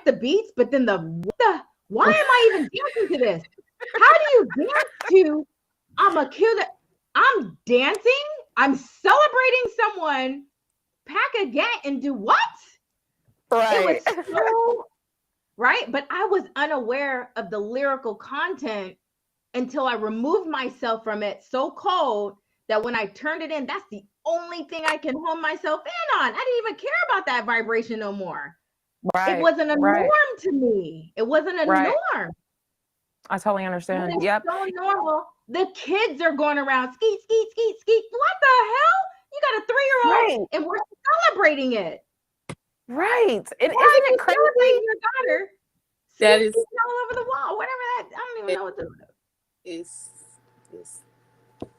the beats, but then why am I even dancing to this? How do you dance to I'm a killer? I'm dancing. I'm celebrating someone. Pack a gang and do what? It was Right. so right, but I was unaware of the lyrical content until I removed myself from it so cold that when I turned it in, that's the only thing I can home myself in on. I didn't even care about that vibration no more. It Right. wasn't a Right. norm to me. It wasn't a Right. norm. I totally When understand. it's Yep. so normal, the kids are going around skeet, skeet, skeet, skeet. What the hell? You got a 3-year-old Right. and we're celebrating it. Right. And Why are isn't you it crazy? celebrating your daughter? That Skeet, is skeet all over the wall, whatever that. I don't even know what to do. it's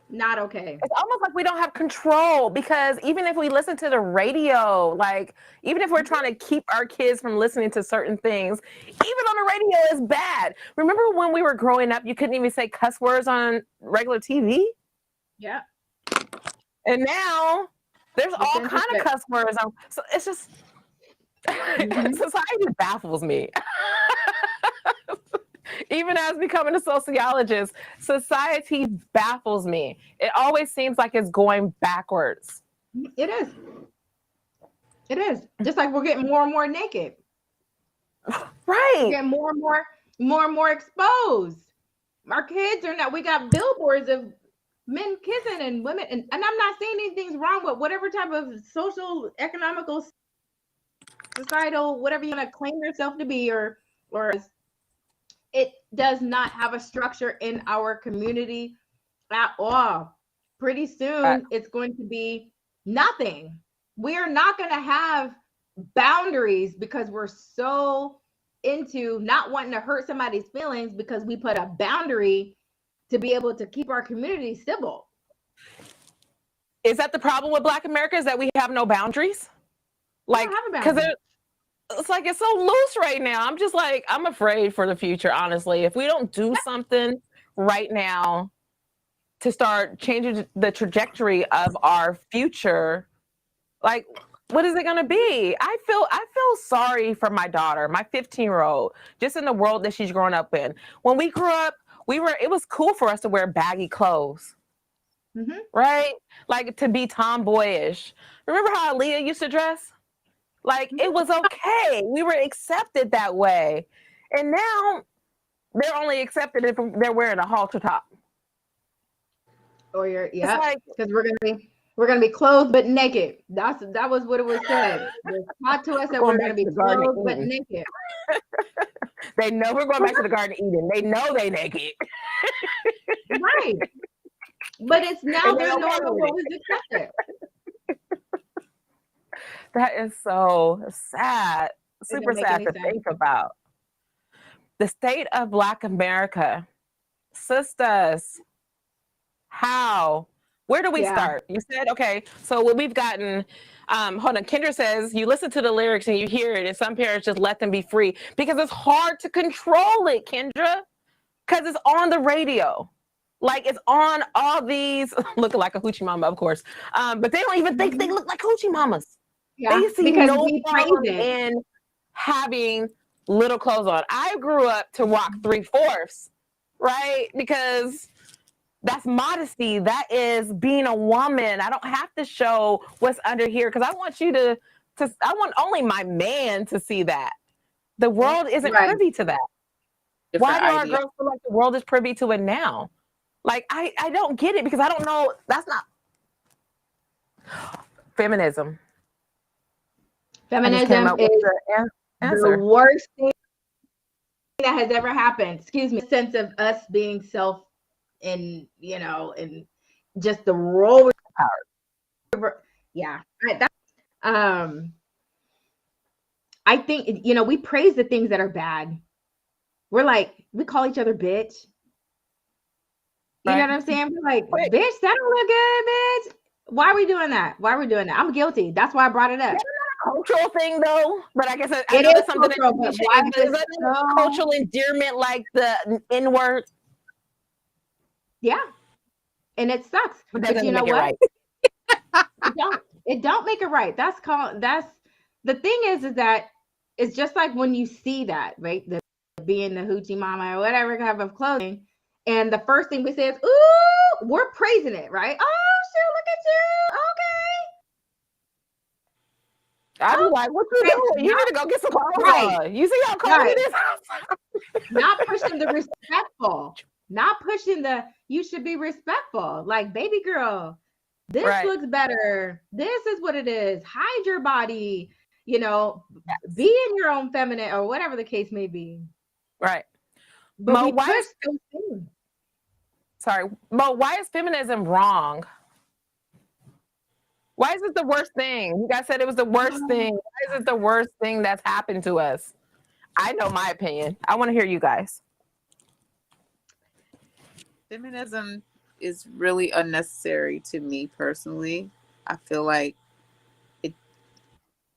Not okay. It's almost like we don't have control because even if we listen to the radio, like even if we're trying to keep our kids from listening to certain things, even on the radio is bad. Remember when we were growing up, you couldn't even say cuss words on regular TV? Yeah. And now there's The all kind of censorship. cuss words on. So it's just Mhm. society baffles me. Even as becoming a sociologist, society baffles me. It always seems like it's going backwards. It is. It is. Just like we're getting more and more naked. We're Right. getting more and more exposed. Our kids are not, we got billboards of men kissing and women. And I'm not saying anything's wrong with whatever type of social, economical, societal, whatever you want to claim yourself to be, or it does not have a structure in our community at all. Pretty soon, it's going to be nothing. We are not going to have boundaries because we're so into not wanting to hurt somebody's feelings because we put a boundary to be able to keep our community civil. Is that the problem with Black America? Is that we have no boundaries? Like, because it's like it's so loose right now. I'm just like, I'm afraid for the future, honestly. If we don't do something right now to start changing the trajectory of our future, like, what is it going to be? I feel sorry for my daughter, my 15-year-old, just in the world that she's growing up in. When we grew up, it was cool for us to wear baggy clothes. Mm-hmm. Right? Like to be tomboyish. Remember how Aaliyah used to dress? Like it was okay. We were accepted that way. And now they're only accepted if they're wearing a halter top. Or It's like, because we're gonna be We're gonna be clothed but naked. That was what it was said. It was taught to us that Going we're back gonna to be the Garden of clothed but Eden. naked. They know we're going back to the Garden of Eden. They know they naked. Right. But it's now And they the okay norm of with what it. was accepted. That is so sad. It Super doesn't make sad any to sense. think about. The state of Black America. Sisters, how? Where do we Yeah. start? You said, okay, so what we've gotten, hold on, Kendra says, you listen to the lyrics and you hear it, and some parents just let them be free because it's hard to control it, Kendra, because it's on the radio. Like it's on all these, looking like a hoochie mama, of course, but they don't even think they look like hoochie mamas. Yeah. They see Because no we praise problem it. in having little clothes on. I grew up to rock 3/4, right? Because that's modesty. That is being a woman. I don't have to show what's under here because I want you to I want only my man to see that. The world isn't Right. privy to that. Different Why do our idea. girls feel like the world is privy to it now? Like I don't get it because I don't know. That's not feminism. I just came Feminism up with is the the answer. worst thing that has ever happened. Excuse me. Sense of us being self and and just the role. Yeah. I think we praise the things that are bad. We're like, we call each other bitch. You know Right. what I'm saying? We're like, Wait. bitch, that don't look good, bitch. Why are we doing that? Why are we doing that? I'm guilty. That's why I brought it up. Cultural thing though, but I guess I It know is that's something cultural, that but is why is that it so? cultural endearment like the N word? Yeah, and it sucks. But that But doesn't you know make it what? right. It don't make it right. That's the thing is that it's just like when you see that, right? The being the hoochie mama or whatever type of clothing, and the first thing we say is, "Ooh, we're praising it," right? Oh, shit, look at you. I'd be like, what you Okay. doing? You need to go get some clothes Right. on. You see how cold Right. it is? Not pushing the respectful. Not pushing the you should be respectful. Like, baby girl, this Right. looks better. This is what it is. Hide your body, Yes. be in your own feminine or whatever the case may be. Right. But Mo, we why push is, those things. sorry, Mo, why is feminism wrong? Why is it the worst thing? You guys said it was the worst thing. Why is it the worst thing that's happened to us? I know my opinion. I want to hear you guys. Feminism is really unnecessary to me personally. I feel like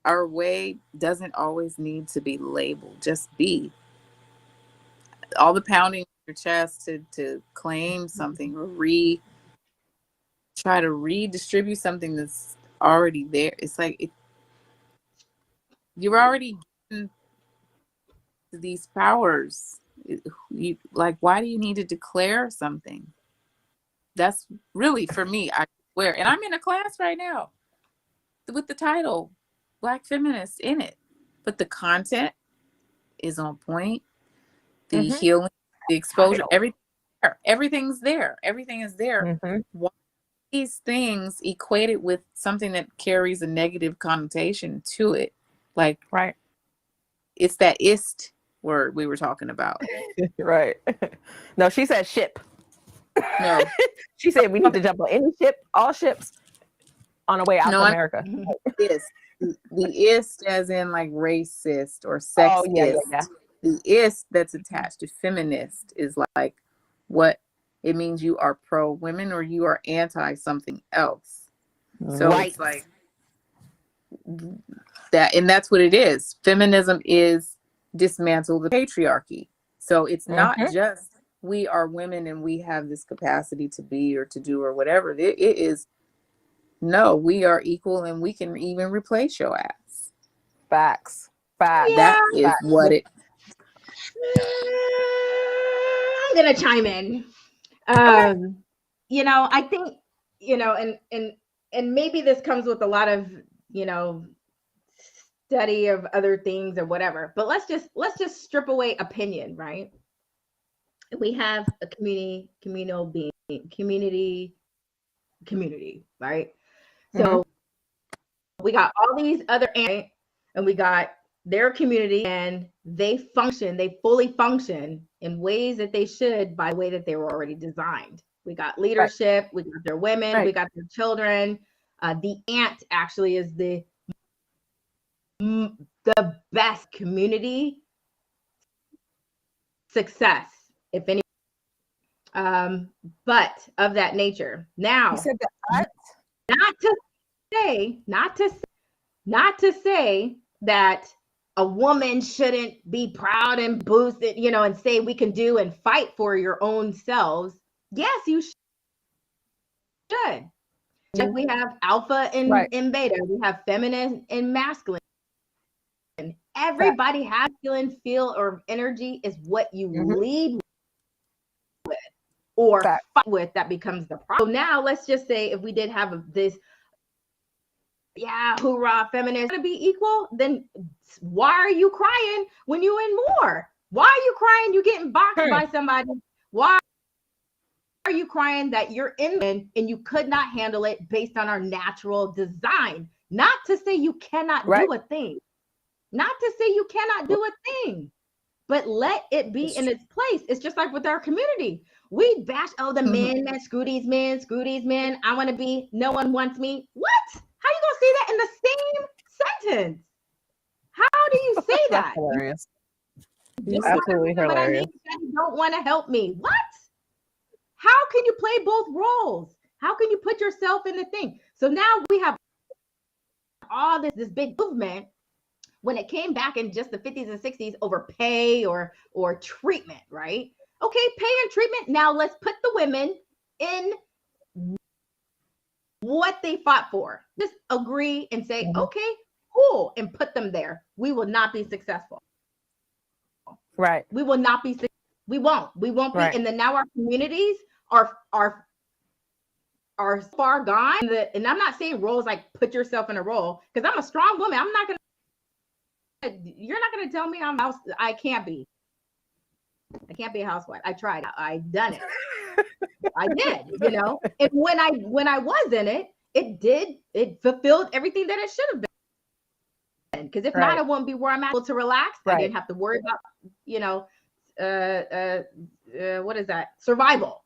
our way doesn't always need to be labeled. Just be. All the pounding your chest to claim something or try to redistribute something that's already there. It's like you're already given these powers. Why do you need to declare something? That's really, for me, I swear. And I'm in a class right now with the title Black Feminist in it. But the content is on point. The healing, the exposure, everything's there. Everything is there. Why these things equated with something that carries a negative connotation to it? Like, Right. it's that ist word we were talking about. Right. No, she said ship. No. She said we need to jump on any ship, all ships, on the way out No, to I America. Ist. The ist as in like racist or sexist. Oh, yeah. The ist that's attached to feminist is like what it means. You are pro women or you are anti something else. So Right. it's like that, and that's what it is. Feminism is dismantle the patriarchy. So it's not just we are women and we have this capacity to be or to do or whatever. It is no, we are equal and we can even replace your ass. Facts. That is what it. I'm gonna chime in. I think and maybe this comes with a lot of study of other things or whatever. But let's just strip away opinion, right? We have a community, right? So we got all these other and we got their community, and they fully function in ways that they should by the way that they were already designed. We got leadership, we got their women, we got their children. The ant actually is the best community success, if any, but of that nature. Now, you said that. not to say that a woman shouldn't be proud and boost it, and say we can do and fight for your own selves. Yes, you should. Like we have alpha and beta, we have feminine and masculine. Everybody has feeling, feel, or energy is what you lead with or fight with. That becomes the problem. So now let's just say if we did have this, hoorah, feminist to be equal, then why are you crying when you in more? Why are you crying you getting boxed by somebody? Why are you crying that you're in and you could not handle it based on our natural design? Not to say you cannot do a thing. Not to say you cannot do a thing, but let it be in its place. It's just like with our community. We bash, the men, that screw these men. I want to be, no one wants me. What? How you gonna say that in the same sentence? How do you say that? Hilarious. Absolutely hilarious. But you don't want to help me. What? How can you play both roles? How can you put yourself in the thing? So now we have all this big movement. When it came back in just the 50s and 60s over pay or treatment, right? Okay, pay and treatment. Now let's put the women in what they fought for. Just agree and say, okay, cool, and put them there. We will not be successful. Right. We will not be. We won't be. And then now our communities are far gone. And I'm not saying roles like put yourself in a role, because I'm a strong woman. You're not gonna tell me I can't be a housewife. I tried. I done it. I did, And when I was in it, it fulfilled everything that it should have been. Because if not, I wouldn't be where I'm able to relax. I didn't have to worry about, what is that? Survival.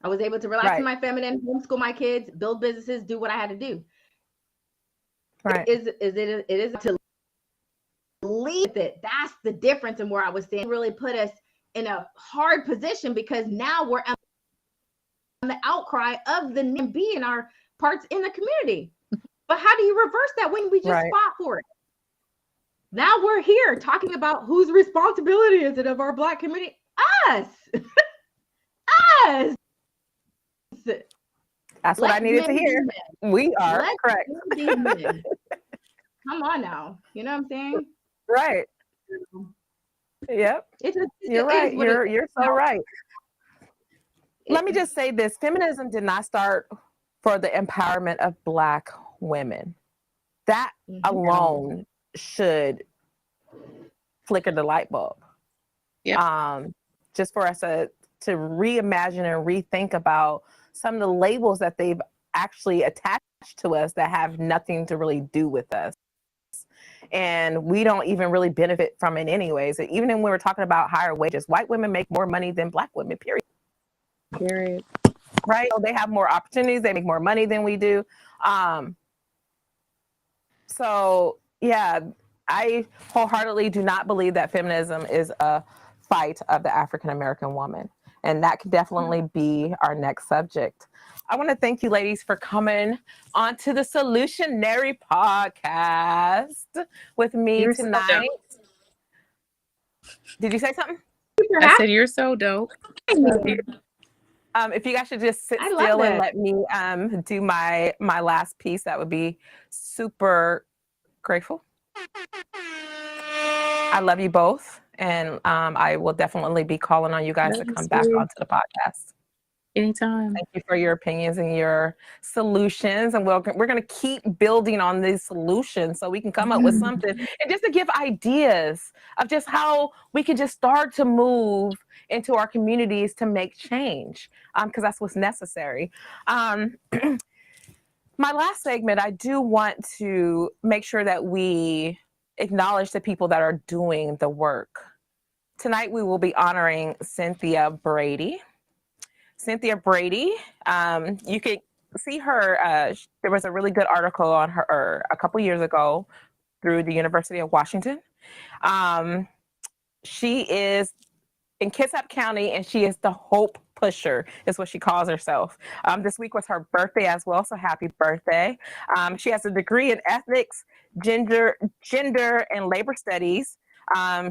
I was able to relax in my feminine, homeschool my kids, build businesses, do what I had to do. Right. It is to leave it. That's the difference in where I was saying really put us in a hard position, because now we're on the outcry of the NIMB in our parts in the community. But how do you reverse that when we just fought for it? Now we're here talking about whose responsibility is it of our Black community? Us. Us. That's what I needed to hear. We are correct. Come on now. You know what I'm saying? Right. Yep. You're right. You're so right. Let me just say this. Feminism did not start for the empowerment of Black women. That alone should flicker the light bulb. Yep. Just for us to reimagine and rethink about some of the labels that they've actually attached to us that have nothing to really do with us. And we don't even really benefit from it anyways. Even when we were talking about higher wages, white women make more money than Black women, period. Right? So they have more opportunities. They make more money than we do. So yeah, I wholeheartedly do not believe that feminism is a fight of the African-American woman. And that could definitely be our next subject. I want to thank you ladies for coming onto the Soulutionary podcast with me tonight. Did you say something? I said you're so dope. If you guys should just sit still and let me do my last piece, that would be super grateful. I love you both. And I will definitely be calling on you guys to come back onto the podcast. Anytime. Thank you for your opinions and your solutions. And we're going to keep building on these solutions so we can come up with something. And just to give ideas of just how we can just start to move into our communities to make change. Because that's what's necessary. My last segment, I do want to make sure that we acknowledge the people that are doing the work. Tonight, we will be honoring Cynthia Brady. Cynthia Brady, you can see her. There was a really good article on her a couple years ago through the University of Washington. She is in Kitsap County, and she is the Hope Pusher, is what she calls herself. This week was her birthday as well, so happy birthday. She has a degree in ethics, gender, and labor studies.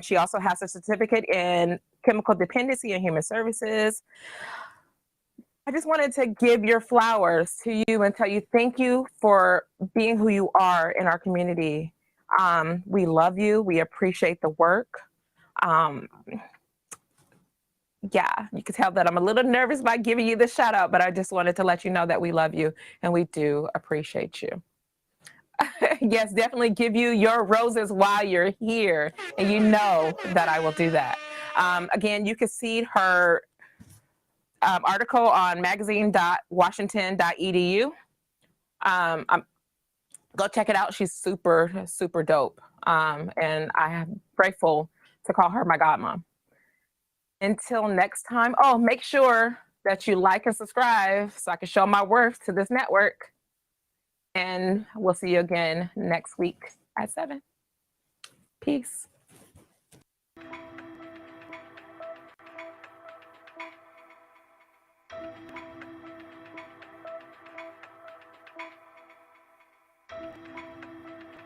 She also has a certificate in chemical dependency and human services. I just wanted to give your flowers to you and tell you thank you for being who you are in our community. We love you. We appreciate the work. Yeah, you can tell that I'm a little nervous by giving you the shout out, but I just wanted to let you know that we love you and we do appreciate you. Yes, definitely give you your roses while you're here, and you know that I will do that. Again, you can see her article on magazine.washington.edu. Go check it out. She's super, super dope. And I am grateful to call her my godmom. Until next time, make sure that you like and subscribe so I can show my worth to this network. And we'll see you again next week at 7. Peace.